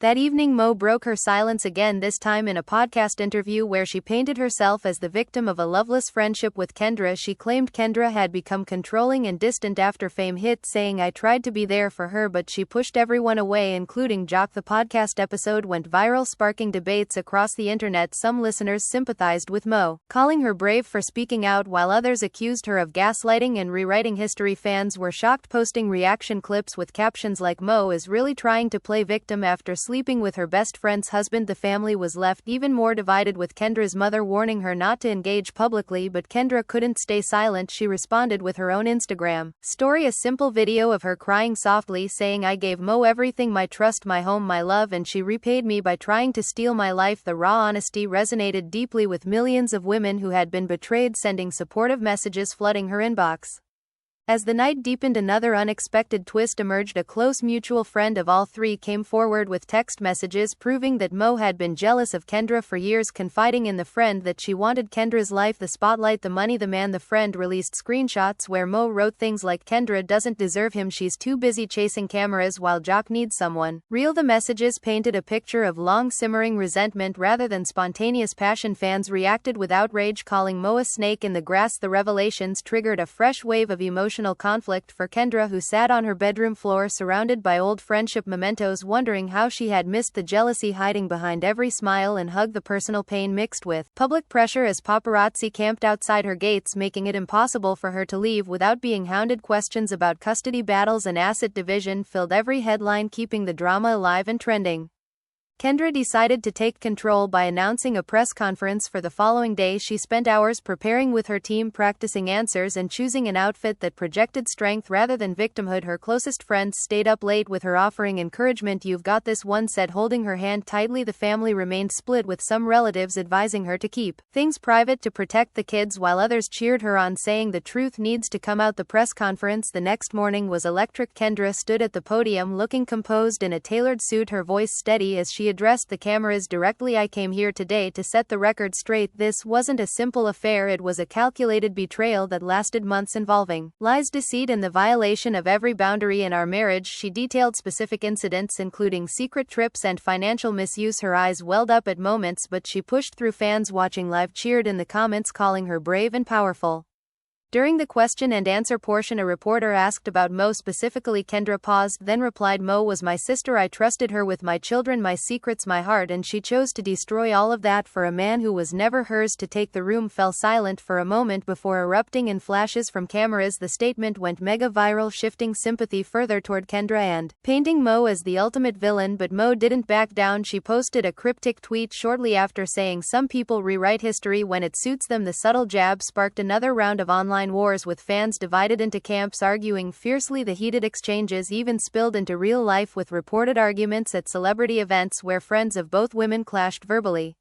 That evening, Mo broke her silence again, this time in a podcast interview where she painted herself as the victim of a loveless friendship with Kendra. She claimed Kendra had become controlling and distant after fame hit, saying, "I tried to be there for her, but she pushed everyone away, including Jock." The podcast episode went viral, sparking debates across the internet. Some listeners sympathized with Mo, calling her brave for speaking out, while others accused her of gaslighting and rewriting history. Fans were shocked, posting reaction clips with captions like, "Mo is really trying to play victim after sleeping with her best friend's husband." The family was left even more divided, with Kendra's mother warning her not to engage publicly, but Kendra couldn't stay silent. She responded with her own Instagram story, a simple video of her crying softly, saying, "I gave Mo everything, my trust, my home, my love, and she repaid me by trying to steal my life." The raw honesty resonated deeply with millions of women who had been betrayed, sending supportive messages flooding her inbox. As the night deepened, another unexpected twist emerged. A close mutual friend of all three came forward with text messages proving that Mo had been jealous of Kendra for years, confiding in the friend that she wanted Kendra's life, the spotlight, the money, the man. The friend released screenshots where Mo wrote things like, "Kendra doesn't deserve him, she's too busy chasing cameras while Jock needs someone real." The messages painted a picture of long simmering resentment rather than spontaneous passion. Fans reacted with outrage, calling Mo a snake in the grass. The revelations triggered a fresh wave of emotional emotional conflict for Kendra, who sat on her bedroom floor surrounded by old friendship mementos, wondering how she had missed the jealousy hiding behind every smile and hug, the personal pain mixed with public pressure as paparazzi camped outside her gates, making it impossible for her to leave without being hounded. Questions about custody battles and asset division filled every headline, keeping the drama alive and trending. Kendra decided to take control by announcing a press conference for the following day. She spent hours preparing with her team, practicing answers and choosing an outfit that projected strength rather than victimhood. Her closest friends stayed up late with her, offering encouragement. "You've got this," one said, holding her hand tightly. The family remained split, with some relatives advising her to keep things private to protect the kids, while others cheered her on, saying the truth needs to come out. The press conference the next morning was electric. Kendra stood at the podium looking composed in a tailored suit, her voice steady as she addressed the cameras directly. "I came here today to set the record straight. This wasn't a simple affair, it was a calculated betrayal that lasted months, involving lies, deceit, and the violation of every boundary in our marriage." She detailed specific incidents, including secret trips and financial misuse. Her eyes welled up at moments, but she pushed through. Fans watching live cheered in the comments, calling her brave and powerful. During the question and answer portion, a reporter asked about Mo specifically. Kendra paused, then replied, "Mo was my sister. I trusted her with my children, my secrets, my heart, and she chose to destroy all of that for a man who was never hers to take." The room fell silent for a moment before erupting in flashes from cameras. The statement went mega viral, shifting sympathy further toward Kendra and painting Mo as the ultimate villain. But Mo didn't back down. She posted a cryptic tweet shortly after, saying, "Some people rewrite history when it suits them." The subtle jab sparked another round of online wars, with fans divided into camps, arguing fiercely. The heated exchanges even spilled into real life, with reported arguments at celebrity events where friends of both women clashed verbally.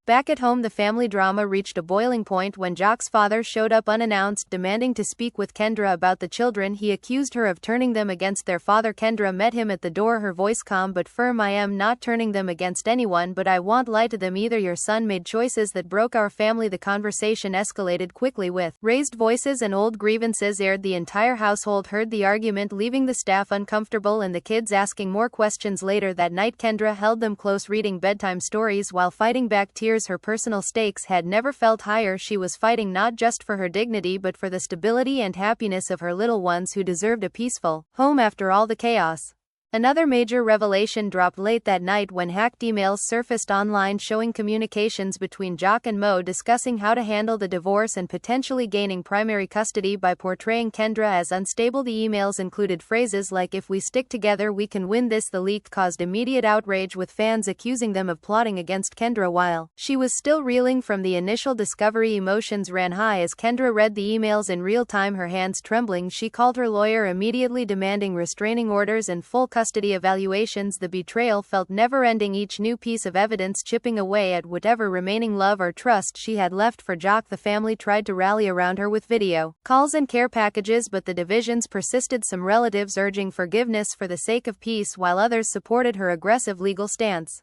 Back at home, the family drama reached a boiling point when Jock's father showed up unannounced, demanding to speak with Kendra about the children. He accused her of turning them against their father. Kendra met him at the door, her voice calm but firm. "I am not turning them against anyone, but I won't lie to them either. Your son made choices that broke our family." The conversation escalated quickly, with raised voices and old grievances aired. The entire household heard the argument, leaving the staff uncomfortable and the kids asking more questions. Later that night, Kendra held them close, reading bedtime stories while fighting back tears. Her personal stakes had never felt higher. She was fighting not just for her dignity but for the stability and happiness of her little ones, who deserved a peaceful home after all the chaos. Another major revelation dropped late that night when hacked emails surfaced online showing communications between Jock and Mo discussing how to handle the divorce and potentially gaining primary custody by portraying Kendra as unstable. The emails included phrases like, "If we stick together, we can win this." The leak caused immediate outrage, with fans accusing them of plotting against Kendra while she was still reeling from the initial discovery. Emotions ran high as Kendra read the emails in real time, her hands trembling. She called her lawyer immediately, demanding restraining orders and full custody evaluations. The betrayal felt never-ending, each new piece of evidence chipping away at whatever remaining love or trust she had left for Jock. The family tried to rally around her with video calls and care packages, but the divisions persisted, some relatives urging forgiveness for the sake of peace, while others supported her aggressive legal stance.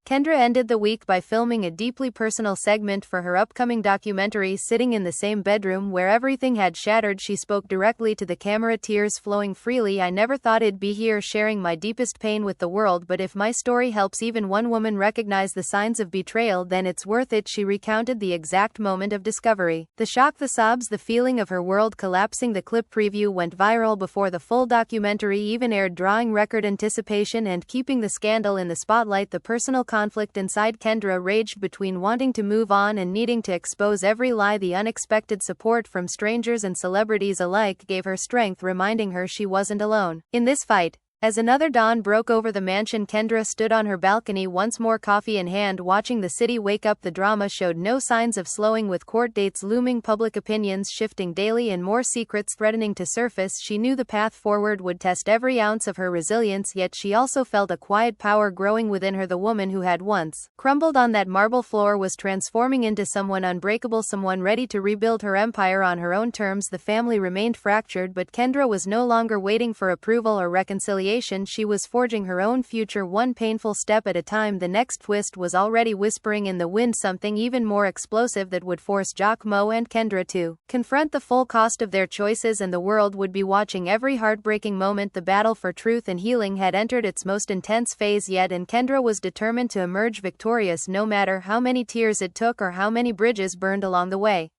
Kendra ended the week by filming a deeply personal segment for her upcoming documentary. Sitting in the same bedroom where everything had shattered, she spoke directly to the camera, tears flowing freely. "I never thought I'd be here sharing my deepest pain with the world, but if my story helps even one woman recognize the signs of betrayal, then it's worth it." She recounted the exact moment of discovery, the shock, the sobs, the feeling of her world collapsing. The clip preview went viral before the full documentary even aired, drawing record anticipation and keeping the scandal in the spotlight. The personal conflict inside Kendra raged between wanting to move on and needing to expose every lie. The unexpected support from strangers and celebrities alike gave her strength, reminding her she wasn't alone in this fight. As another dawn broke over the mansion, Kendra stood on her balcony once more, coffee in hand, watching the city wake up. The drama showed no signs of slowing, with court dates looming, public opinions shifting daily, and more secrets threatening to surface. She knew the path forward would test every ounce of her resilience, yet she also felt a quiet power growing within her. The woman who had once crumbled on that marble floor was transforming into someone unbreakable, someone ready to rebuild her empire on her own terms. The family remained fractured, but Kendra was no longer waiting for approval or reconciliation. She was forging her own future, one painful step at a time. The next twist was already whispering in the wind, something even more explosive that would force Jock, Mo, and Kendra to confront the full cost of their choices, and the world would be watching every heartbreaking moment. The battle for truth and healing had entered its most intense phase yet, and Kendra was determined to emerge victorious, no matter how many tears it took or how many bridges burned along the way.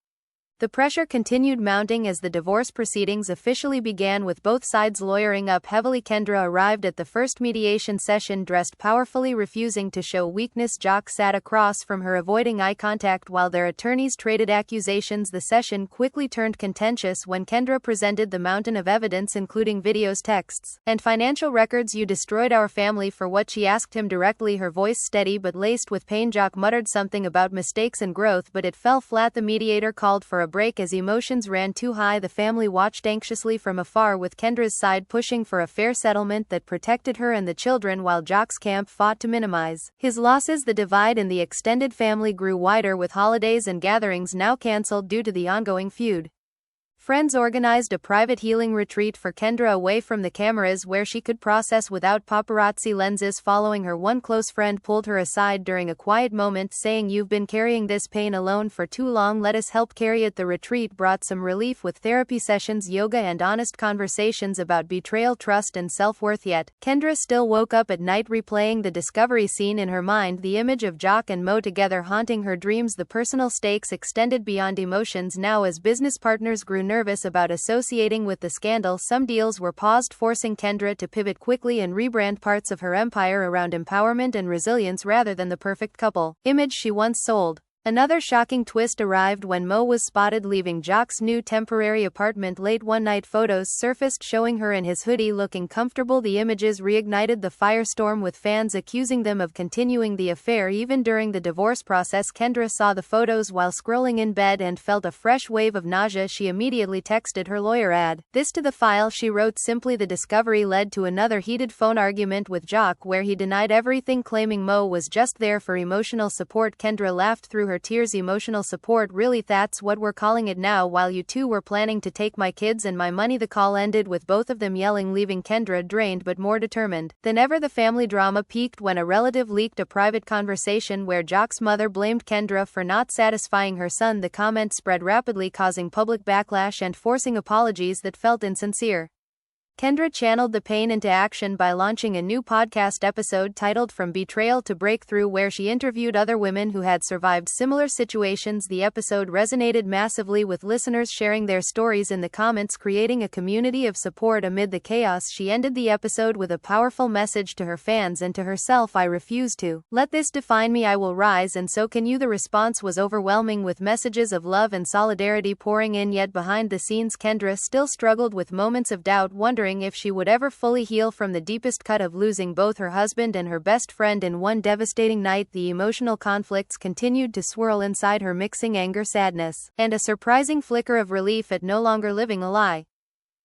The pressure continued mounting as the divorce proceedings officially began, with both sides lawyering up heavily. Kendra arrived at the first mediation session dressed powerfully, refusing to show weakness. Jock sat across from her, avoiding eye contact while their attorneys traded accusations. The session quickly turned contentious when Kendra presented the mountain of evidence, including videos, texts, and financial records. "You destroyed our family for what?" she asked him directly, her voice steady but laced with pain. Jock muttered something about mistakes and growth, but it fell flat. The mediator called for a break as emotions ran too high. The family watched anxiously from afar, with Kendra's side pushing for a fair settlement that protected her and the children, while Jock's camp fought to minimize his losses. The divide in the extended family grew wider, with holidays and gatherings now cancelled due to the ongoing feud. Friends organized a private healing retreat for Kendra away from the cameras, where she could process without paparazzi lenses. Following her, one close friend pulled her aside during a quiet moment, saying, "You've been carrying this pain alone for too long. Let us help carry it." The retreat brought some relief, with therapy sessions, yoga, and honest conversations about betrayal, trust, and self-worth. Yet, Kendra still woke up at night replaying the discovery scene in her mind, the image of Jock and Mo together haunting her dreams. The personal stakes extended beyond emotions now, as business partners grew nervous about associating with the scandal. Some deals were paused, forcing Kendra to pivot quickly and rebrand parts of her empire around empowerment and resilience rather than the perfect couple image she once sold. Another shocking twist arrived when Mo was spotted leaving Jock's new temporary apartment late one night. Photos surfaced showing her in his hoodie, looking comfortable. The images reignited the firestorm, with fans accusing them of continuing the affair even during the divorce process. Kendra saw the photos while scrolling in bed and felt a fresh wave of nausea. She immediately texted her lawyer, "Add this to the file," she wrote simply. The discovery led to another heated phone argument with Jock, where he denied everything, claiming Mo was just there for emotional support. Kendra laughed through her tears. "Emotional support? Really? That's what we're calling it now? While you two were planning to take my kids and my money." The call ended with both of them yelling, leaving Kendra drained but more determined than ever. The family drama peaked when a relative leaked a private conversation where Jock's mother blamed Kendra for not satisfying her son. The comments spread rapidly, causing public backlash and forcing apologies that felt insincere. Kendra channeled the pain into action by launching a new podcast episode titled From Betrayal to Breakthrough, where she interviewed other women who had survived similar situations. The episode resonated massively, with listeners sharing their stories in the comments, creating a community of support amid the chaos. She ended the episode with a powerful message to her fans and to herself: "I refuse to let this define me. I will rise, and so can you." The response was overwhelming, with messages of love and solidarity pouring in. Yet behind the scenes, Kendra still struggled with moments of doubt, wondering if she would ever fully heal from the deepest cut of losing both her husband and her best friend in one devastating night. The emotional conflicts continued to swirl inside her, mixing anger, sadness, and a surprising flicker of relief at no longer living a lie.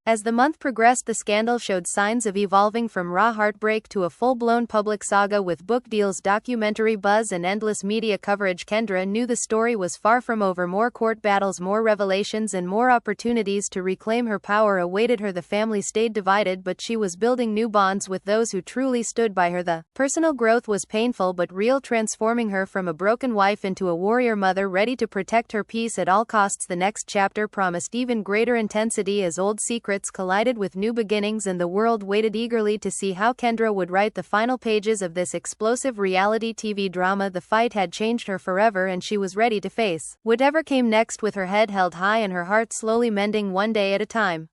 As the month progressed, the scandal showed signs of evolving from raw heartbreak to a full-blown public saga, with book deals, documentary buzz, and endless media coverage. Kendra knew the story was far from over. More court battles, more revelations, and more opportunities to reclaim her power awaited her. The family stayed divided, but she was building new bonds with those who truly stood by her. The personal growth was painful but real, transforming her from a broken wife into a warrior mother ready to protect her peace at all costs. The next chapter promised even greater intensity as old secrets collided with new beginnings, and the world waited eagerly to see how Kendra would write the final pages of this explosive reality TV drama. The fight had changed her forever, and she was ready to face whatever came next, with her head held high and her heart slowly mending one day at a time.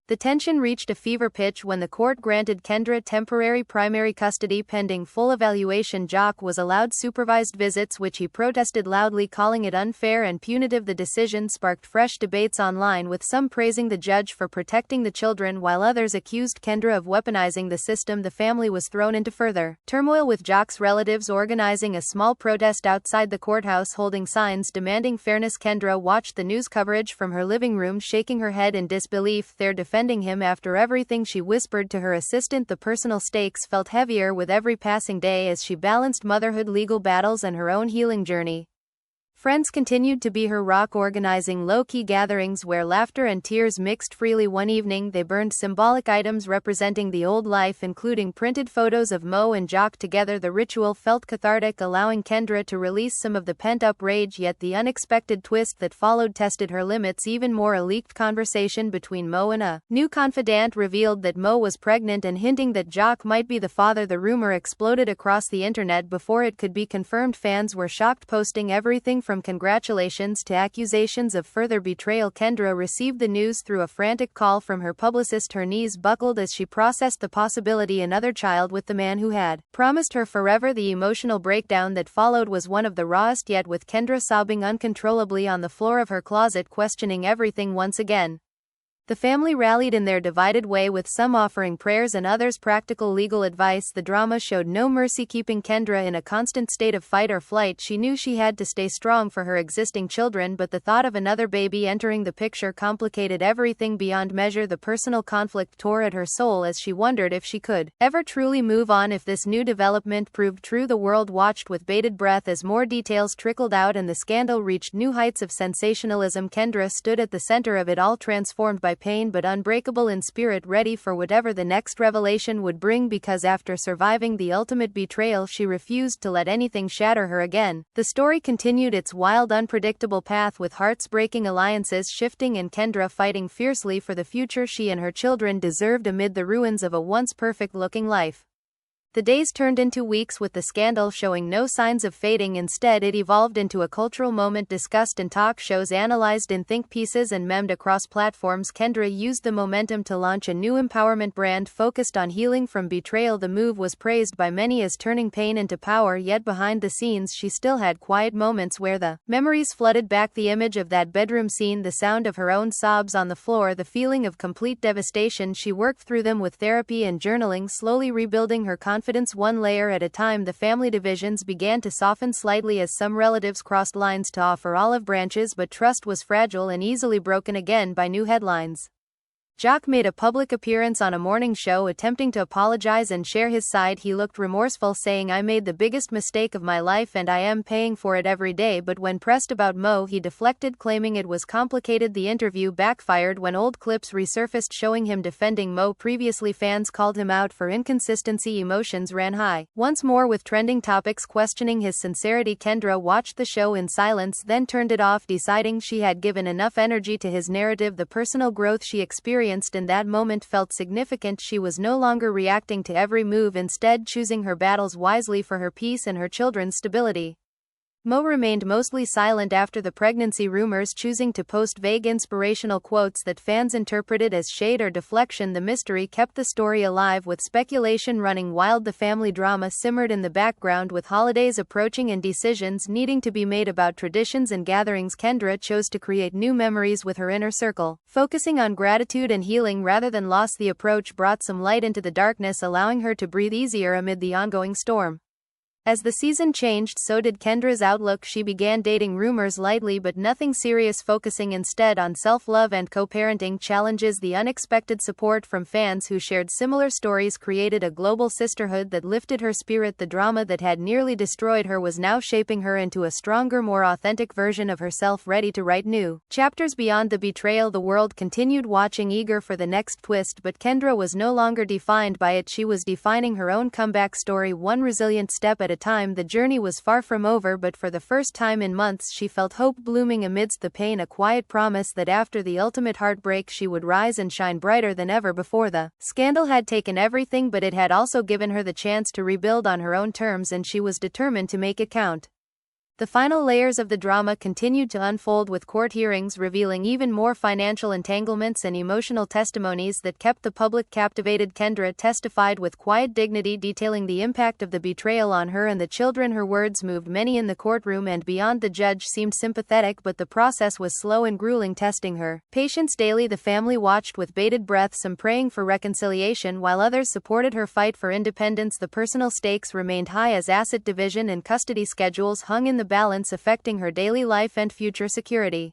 The tension reached a fever pitch when the court granted Kendra temporary primary custody pending full evaluation. Jock was allowed supervised visits, which he protested loudly, calling it unfair and punitive. The decision sparked fresh debates online, with some praising the judge for protecting the children while others accused Kendra of weaponizing the system. The family was thrown into further turmoil, with Jock's relatives organizing a small protest outside the courthouse, holding signs demanding fairness. Kendra watched the news coverage from her living room, shaking her head in disbelief. They're defending him after everything, she whispered to her assistant. The personal stakes felt heavier with every passing day as she balanced motherhood, legal battles, and her own healing journey. Friends continued to be her rock, organizing low-key gatherings where laughter and tears mixed freely. One evening, they burned symbolic items representing the old life, including printed photos of Mo and Jock together. The ritual felt cathartic, allowing Kendra to release some of the pent-up rage, yet the unexpected twist that followed tested her limits even more. A leaked conversation between Mo and a new confidant revealed that Mo was pregnant and hinting that Jock might be the father. The rumor exploded across the internet before it could be confirmed. Fans were shocked, posting everything from from congratulations to accusations of further betrayal. Kendra received the news through a frantic call from her publicist. Her knees buckled as she processed the possibility another child with the man who had promised her forever. The emotional breakdown that followed was one of the rawest yet, with Kendra sobbing uncontrollably on the floor of her closet, questioning everything once again. The family rallied in their divided way, with some offering prayers and others practical legal advice. The drama showed no mercy, keeping Kendra in a constant state of fight or flight. She knew she had to stay strong for her existing children, but the thought of another baby entering the picture complicated everything beyond measure. The personal conflict tore at her soul as she wondered if she could ever truly move on if this new development proved true. The world watched with bated breath as more details trickled out and the scandal reached new heights of sensationalism. Kendra stood at the center of it all, transformed by pain but unbreakable in spirit, ready for whatever the next revelation would bring, because after surviving the ultimate betrayal, she refused to let anything shatter her again. The story continued its wild, unpredictable path, with hearts-breaking alliances shifting and Kendra fighting fiercely for the future she and her children deserved amid the ruins of a once perfect-looking life. The days turned into weeks, with the scandal showing no signs of fading. Instead, it evolved into a cultural moment discussed in talk shows, analyzed in think pieces, and memed across platforms. Kendra used the momentum to launch a new empowerment brand focused on healing from betrayal. The move was praised by many as turning pain into power, yet behind the scenes she still had quiet moments where the memories flooded back. The image of that bedroom scene, the sound of her own sobs on the floor, the feeling of complete devastation. She worked through them with therapy and journaling, slowly rebuilding her confidence one layer at a time. The family divisions began to soften slightly as some relatives crossed lines to offer olive branches, but trust was fragile and easily broken again by new headlines. Jock made a public appearance on a morning show, attempting to apologize and share his side. He looked remorseful, saying, "I made the biggest mistake of my life and I am paying for it every day." But when pressed about Mo, he deflected, claiming it was complicated. The interview backfired when old clips resurfaced showing him defending Mo. Previously, fans called him out for inconsistency. Emotions ran high once more, with trending topics questioning his sincerity. Kendra watched the show in silence, then turned it off, deciding she had given enough energy to his narrative. The personal growth she experienced in that moment felt significant. She was no longer reacting to every move, instead choosing her battles wisely for her peace and her children's stability. Mo remained mostly silent after the pregnancy rumors, choosing to post vague inspirational quotes that fans interpreted as shade or deflection. The mystery kept the story alive, with speculation running wild. The family drama simmered in the background, with holidays approaching and decisions needing to be made about traditions and gatherings. Kendra chose to create new memories with her inner circle, focusing on gratitude and healing rather than loss. The approach brought some light into the darkness, allowing her to breathe easier amid the ongoing storm. As the season changed, so did Kendra's outlook. She began dating rumors lightly but nothing serious, focusing instead on self-love and co-parenting challenges. The unexpected support from fans who shared similar stories created a global sisterhood that lifted her spirit. The drama that had nearly destroyed her was now shaping her into a stronger, more authentic version of herself, ready to write new chapters beyond the betrayal. The world continued watching, eager for the next twist, but Kendra was no longer defined by it. She was defining her own comeback story, one resilient step at a time. The journey was far from over, but for the first time in months she felt hope blooming amidst the pain, a quiet promise that after the ultimate heartbreak she would rise and shine brighter than ever before. The scandal had taken everything, but it had also given her the chance to rebuild on her own terms, and she was determined to make it count. The final layers of the drama continued to unfold, with court hearings revealing even more financial entanglements and emotional testimonies that kept the public captivated. Kendra testified with quiet dignity, detailing the impact of the betrayal on her and the children. Her words moved many in the courtroom and beyond. The judge seemed sympathetic, but the process was slow and grueling, testing her patience daily. The family watched with bated breath, some praying for reconciliation while others supported her fight for independence. The personal stakes remained high as asset division and custody schedules hung in the balance, affecting her daily life and future security.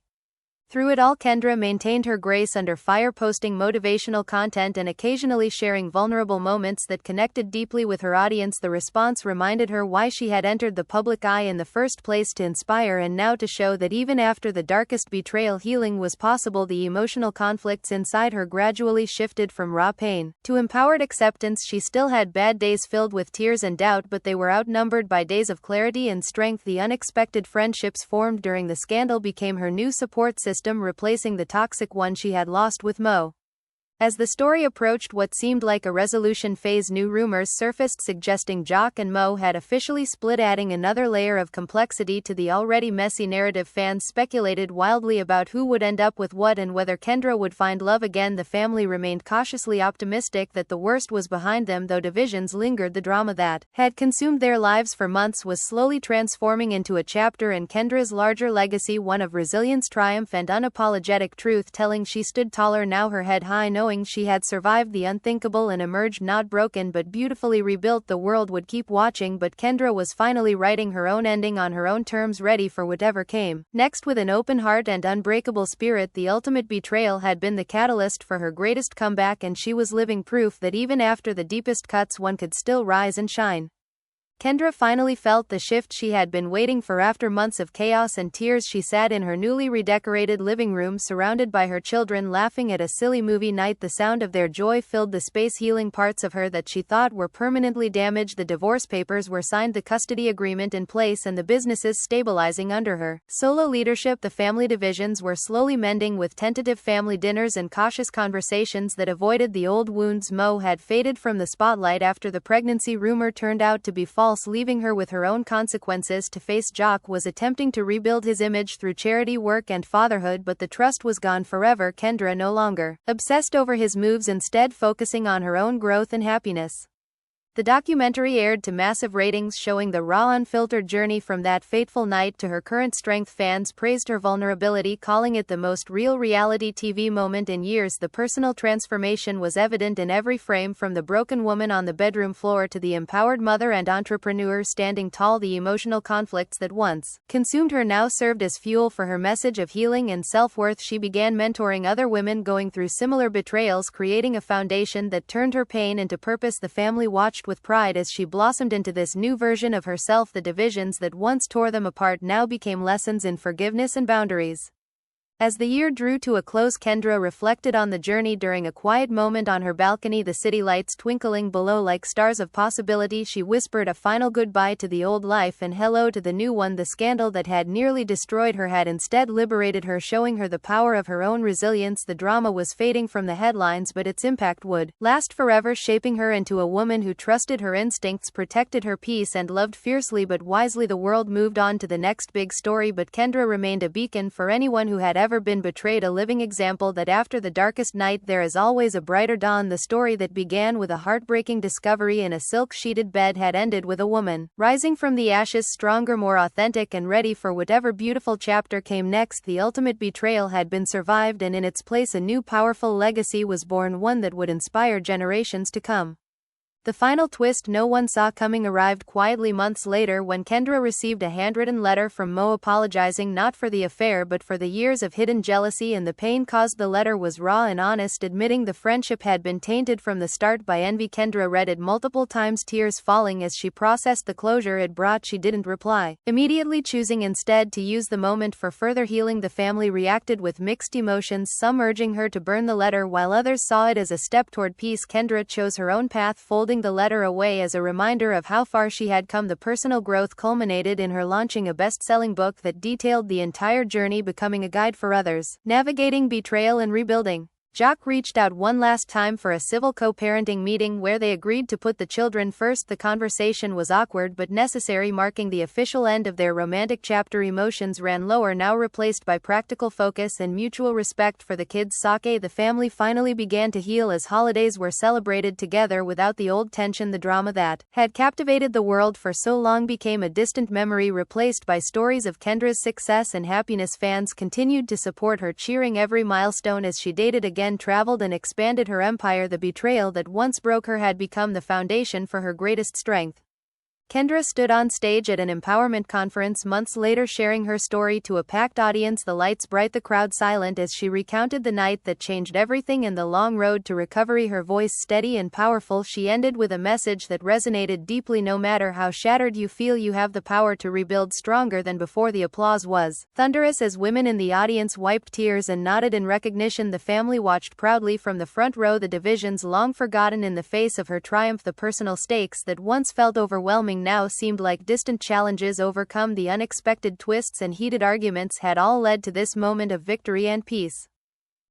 Through it all, Kendra maintained her grace under fire, posting motivational content and occasionally sharing vulnerable moments that connected deeply with her audience. The response reminded her why she had entered the public eye in the first place: to inspire and now to show that even after the darkest betrayal, healing was possible. The emotional conflicts inside her gradually shifted from raw pain to empowered acceptance. She still had bad days filled with tears and doubt, but they were outnumbered by days of clarity and strength. The unexpected friendships formed during the scandal became her new support system, replacing the toxic one she had lost with Mo. As the story approached what seemed like a resolution phase, new rumors surfaced suggesting Jock and Mo had officially split, adding another layer of complexity to the already messy narrative. Fans speculated wildly about who would end up with what and whether Kendra would find love again. The family remained cautiously optimistic that the worst was behind them, though divisions lingered. The drama that had consumed their lives for months was slowly transforming into a chapter in Kendra's larger legacy, one of resilience, triumph, and unapologetic truth-telling. She stood taller now, her head high, knowing she had survived the unthinkable and emerged not broken but beautifully rebuilt. The world would keep watching, but Kendra was finally writing her own ending on her own terms, ready for whatever came next. With an open heart and unbreakable spirit, the ultimate betrayal had been the catalyst for her greatest comeback, and she was living proof that even after the deepest cuts, one could still rise and shine. Kendra finally felt the shift she had been waiting for. After months of chaos and tears, she sat in her newly redecorated living room, surrounded by her children, laughing at a silly movie night. The sound of their joy filled the space, healing parts of her that she thought were permanently damaged. The divorce papers were signed, the custody agreement in place, and the businesses stabilizing under her solo leadership. The family divisions were slowly mending, with tentative family dinners and cautious conversations that avoided the old wounds. Mo had faded from the spotlight after the pregnancy rumor turned out to be false, leaving her with her own consequences to face. Jock was attempting to rebuild his image through charity work and fatherhood, but the trust was gone forever. Kendra no longer obsessed over his moves, instead focusing on her own growth and happiness. The documentary aired to massive ratings, showing the raw, unfiltered journey from that fateful night to her current strength. Fans praised her vulnerability, calling it the most real reality TV moment in years. The personal transformation was evident in every frame, from the broken woman on the bedroom floor to the empowered mother and entrepreneur standing tall. The emotional conflicts that once consumed her now served as fuel for her message of healing and self-worth. She began mentoring other women going through similar betrayals, creating a foundation that turned her pain into purpose. The family watched with pride as she blossomed into this new version of herself. The divisions that once tore them apart now became lessons in forgiveness and boundaries. As the year drew to a close, Kendra reflected on the journey during a quiet moment on her balcony, the city lights twinkling below like stars of possibility. She whispered a final goodbye to the old life and hello to the new one. The scandal that had nearly destroyed her had instead liberated her, showing her the power of her own resilience. The drama was fading from the headlines, but its impact would last forever, shaping her into a woman who trusted her instincts, protected her peace, and loved fiercely but wisely. The world moved on to the next big story, but Kendra remained a beacon for anyone who had ever been betrayed, a living example that after the darkest night there is always a brighter dawn. The story that began with a heartbreaking discovery in a silk-sheeted bed had ended with a woman rising from the ashes, stronger, more authentic, and ready for whatever beautiful chapter came next. The ultimate betrayal had been survived, and in its place a new powerful legacy was born, one that would inspire generations to come. The final twist no one saw coming arrived quietly months later, when Kendra received a handwritten letter from Mo apologizing not for the affair but for the years of hidden jealousy and the pain caused. The letter was raw and honest, admitting the friendship had been tainted from the start by envy. Kendra read it multiple times, tears falling as she processed the closure it brought. She didn't reply immediately, choosing instead to use the moment for further healing. The family reacted with mixed emotions, some urging her to burn the letter while others saw it as a step toward peace. Kendra chose her own path, folding the letter away as a reminder of how far she had come. The personal growth culminated in her launching a best-selling book that detailed the entire journey, becoming a guide for others navigating betrayal and rebuilding. Jock reached out one last time for a civil co-parenting meeting where they agreed to put the children first. The conversation was awkward but necessary, marking the official end of their romantic chapter. Emotions ran lower, now replaced by practical focus and mutual respect for the kids' sake. The family finally began to heal as holidays were celebrated together without the old tension. The drama that had captivated the world for so long became a distant memory, replaced by stories of Kendra's success and happiness. Fans continued to support her, cheering every milestone as she dated again, traveled, and expanded her empire. The betrayal that once broke her had become the foundation for her greatest strength. Kendra stood on stage at an empowerment conference months later, sharing her story to a packed audience, the lights bright, the crowd silent, as she recounted the night that changed everything and the long road to recovery. Her voice steady and powerful, she ended with a message that resonated deeply. No matter how shattered you feel, you have the power to rebuild stronger than before. The applause was thunderous as women in the audience wiped tears and nodded in recognition. The family watched proudly from the front row, the divisions long forgotten in the face of her triumph. The personal stakes that once felt overwhelming now seemed like distant challenges overcome. The unexpected twists and heated arguments had all led to this moment of victory and peace.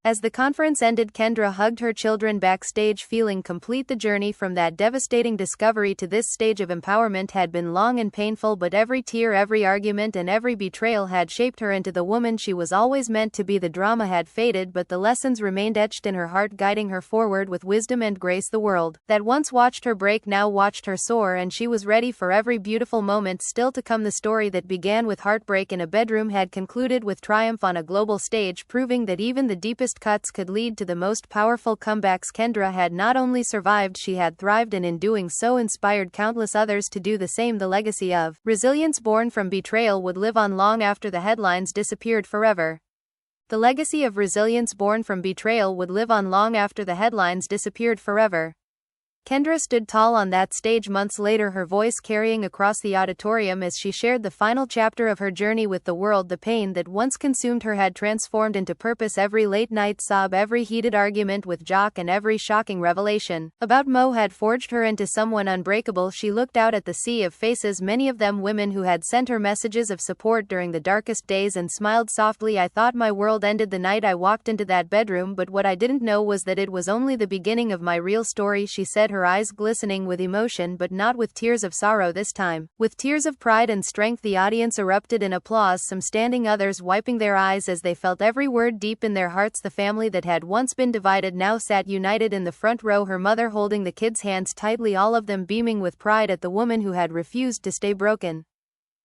As the conference ended, Kendra hugged her children backstage, feeling complete. The journey from that devastating discovery to this stage of empowerment had been long and painful, but every tear, every argument, and every betrayal had shaped her into the woman she was always meant to be. The drama had faded, but the lessons remained etched in her heart, guiding her forward with wisdom and grace. The world that once watched her break now watched her soar, and she was ready for every beautiful moment still to come. The story that began with heartbreak in a bedroom had concluded with triumph on a global stage, proving that even the deepest cuts could lead to the most powerful comebacks. Kendra had not only survived, she had thrived, and in doing so inspired countless others to do the same. The legacy of resilience born from betrayal would live on long after the headlines disappeared forever. The legacy of resilience born from betrayal would live on long after the headlines disappeared forever. Kendra stood tall on that stage months later, her voice carrying across the auditorium as she shared the final chapter of her journey with the world. The pain that once consumed her had transformed into purpose. Every late-night sob, every heated argument with Jock, and every shocking revelation about Mo had forged her into someone unbreakable. She looked out at the sea of faces, many of them women who had sent her messages of support during the darkest days, and smiled softly. I thought my world ended the night I walked into that bedroom, but what I didn't know was that it was only the beginning of my real story, she said, her eyes glistening with emotion, but not with tears of sorrow this time. With tears of pride and strength. The audience erupted in applause, some standing, others wiping their eyes as they felt every word deep in their hearts. The family that had once been divided now sat united in the front row, her mother holding the kids' hands tightly, all of them beaming with pride at the woman who had refused to stay broken.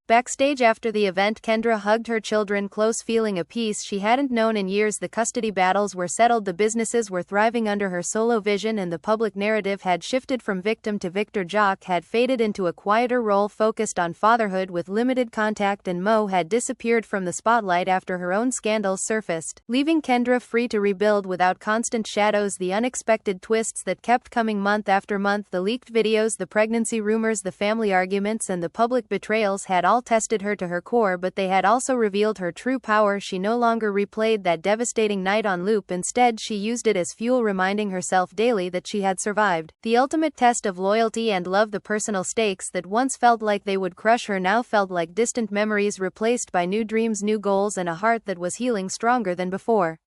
Backstage after the event, Kendra hugged her children close, feeling a peace she hadn't known in years. The custody battles were settled, the businesses were thriving under her solo vision, and the public narrative had shifted from victim to victor. Jock had faded into a quieter role focused on fatherhood with limited contact, and Mo had disappeared from the spotlight after her own scandals surfaced, leaving Kendra free to rebuild without constant shadows. The unexpected twists that kept coming month after month, the leaked videos, the pregnancy rumors, the family arguments, and the public betrayals had all tested her to her core, but they had also revealed her true power. She no longer replayed that devastating night on loop. Instead, she used it as fuel, reminding herself daily that she had survived the ultimate test of loyalty and love. The personal stakes that once felt like they would crush her now felt like distant memories, replaced by new dreams, new goals, and a heart that was healing stronger than before.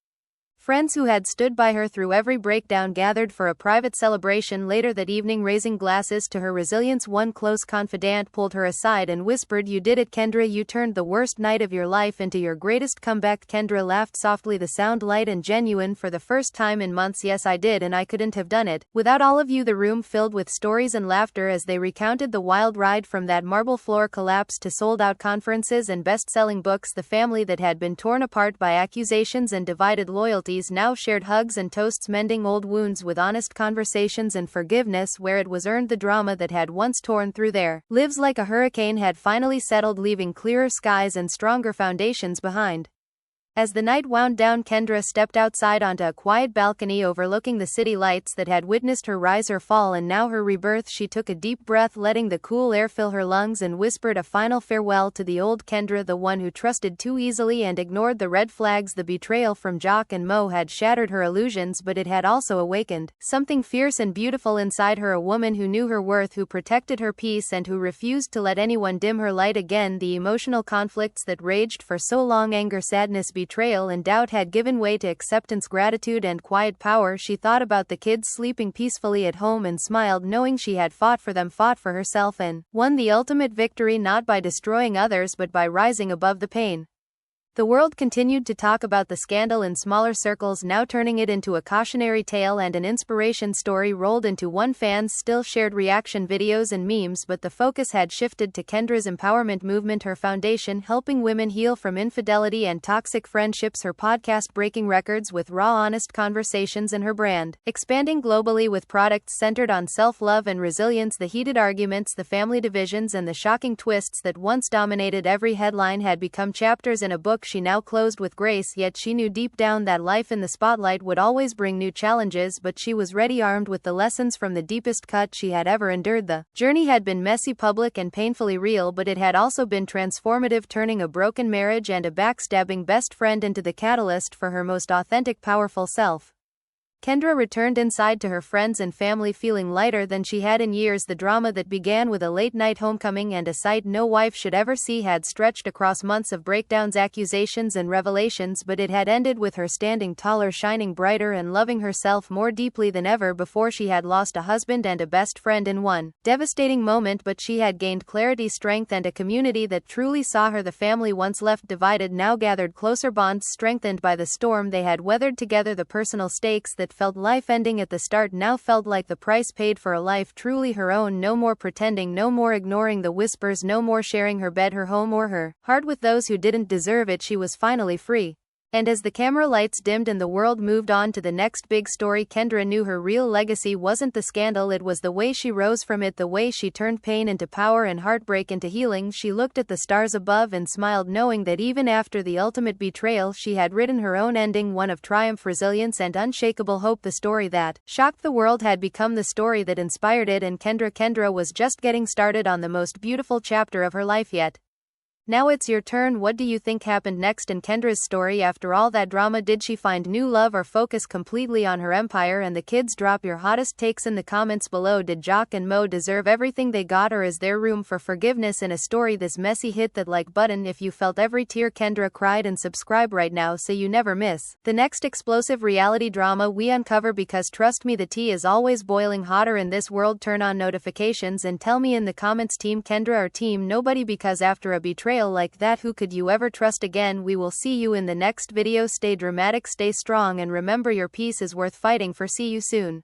Friends who had stood by her through every breakdown gathered for a private celebration later that evening, raising glasses to her resilience. One close confidant pulled her aside and whispered, "You did it, Kendra. You turned the worst night of your life into your greatest comeback." Kendra laughed softly, the sound light and genuine for the first time in months. "Yes, I did, and I couldn't have done it without all of you." The room filled with stories and laughter as they recounted the wild ride from that marble floor collapse to sold-out conferences and best-selling books. The family that had been torn apart by accusations and divided loyalties now shared hugs and toasts, mending old wounds with honest conversations and forgiveness where it was earned. The drama that had once torn through their lives like a hurricane had finally settled, leaving clearer skies and stronger foundations behind. As the night wound down, Kendra stepped outside onto a quiet balcony overlooking the city lights that had witnessed her rise or fall and now her rebirth. She took a deep breath, letting the cool air fill her lungs, and whispered a final farewell to the old Kendra, the one who trusted too easily and ignored the red flags. The betrayal from Jock and Mo had shattered her illusions, but it had also awakened something fierce and beautiful inside her, a woman who knew her worth, who protected her peace, and who refused to let anyone dim her light. Again, the emotional conflicts that raged for so long, anger, sadness, betrayal, and doubt, had given way to acceptance, gratitude, and quiet power. She thought about the kids sleeping peacefully at home and smiled, knowing she had fought for them, fought for herself, and won the ultimate victory, not by destroying others but by rising above the pain. The world continued to talk about the scandal in smaller circles, now turning it into a cautionary tale and an inspiration story rolled into one. Fans still shared reaction videos and memes, but the focus had shifted to Kendra's empowerment movement, her foundation helping women heal from infidelity and toxic friendships, her podcast breaking records with raw, honest conversations, and her brand expanding globally with products centered on self-love and resilience. The heated arguments, the family divisions, and the shocking twists that once dominated every headline had become chapters in a book she now closed with grace. Yet she knew deep down that life in the spotlight would always bring new challenges, but she was ready, armed with the lessons from the deepest cut she had ever endured. The journey had been messy, public, and painfully real, but it had also been transformative, turning a broken marriage and a backstabbing best friend into the catalyst for her most authentic, powerful self. Kendra returned inside to her friends and family feeling lighter than she had in years. The drama that began with a late-night homecoming and a sight no wife should ever see had stretched across months of breakdowns, accusations and revelations, but it had ended with her standing taller, shining brighter and loving herself more deeply than ever before. She had lost a husband and a best friend in one devastating moment, but she had gained clarity, strength and a community that truly saw her. The family, once left divided, now gathered closer, bonds strengthened by the storm they had weathered together. The personal stakes that felt life-ending at the start now felt like the price paid for a life truly her own. No more pretending, no more ignoring the whispers, no more sharing her bed, her home or her heart with those who didn't deserve it. She was finally free. And as the camera lights dimmed and the world moved on to the next big story, Kendra knew her real legacy wasn't the scandal, it was the way she rose from it, the way she turned pain into power and heartbreak into healing. She looked at the stars above and smiled, knowing that even after the ultimate betrayal, she had written her own ending, one of triumph, resilience and unshakable hope. The story that shocked the world had become the story that inspired it, and Kendra was just getting started on the most beautiful chapter of her life yet. Now it's your turn. What do you think happened next in Kendra's story? After all that drama, did she find new love or focus completely on her empire and the kids? Drop your hottest takes in the comments below. Did Jock and Mo deserve everything they got, or is there room for forgiveness in a story this messy? Hit that like button if you felt every tear Kendra cried, and subscribe right now so you never miss the next explosive reality drama we uncover, because trust me, the tea is always boiling hotter in this world. Turn on notifications and tell me in the comments, team Kendra or team nobody, because after a betrayal like that, who could you ever trust again? We will see you in the next video. Stay dramatic, stay strong, and remember your peace is worth fighting for. See you soon.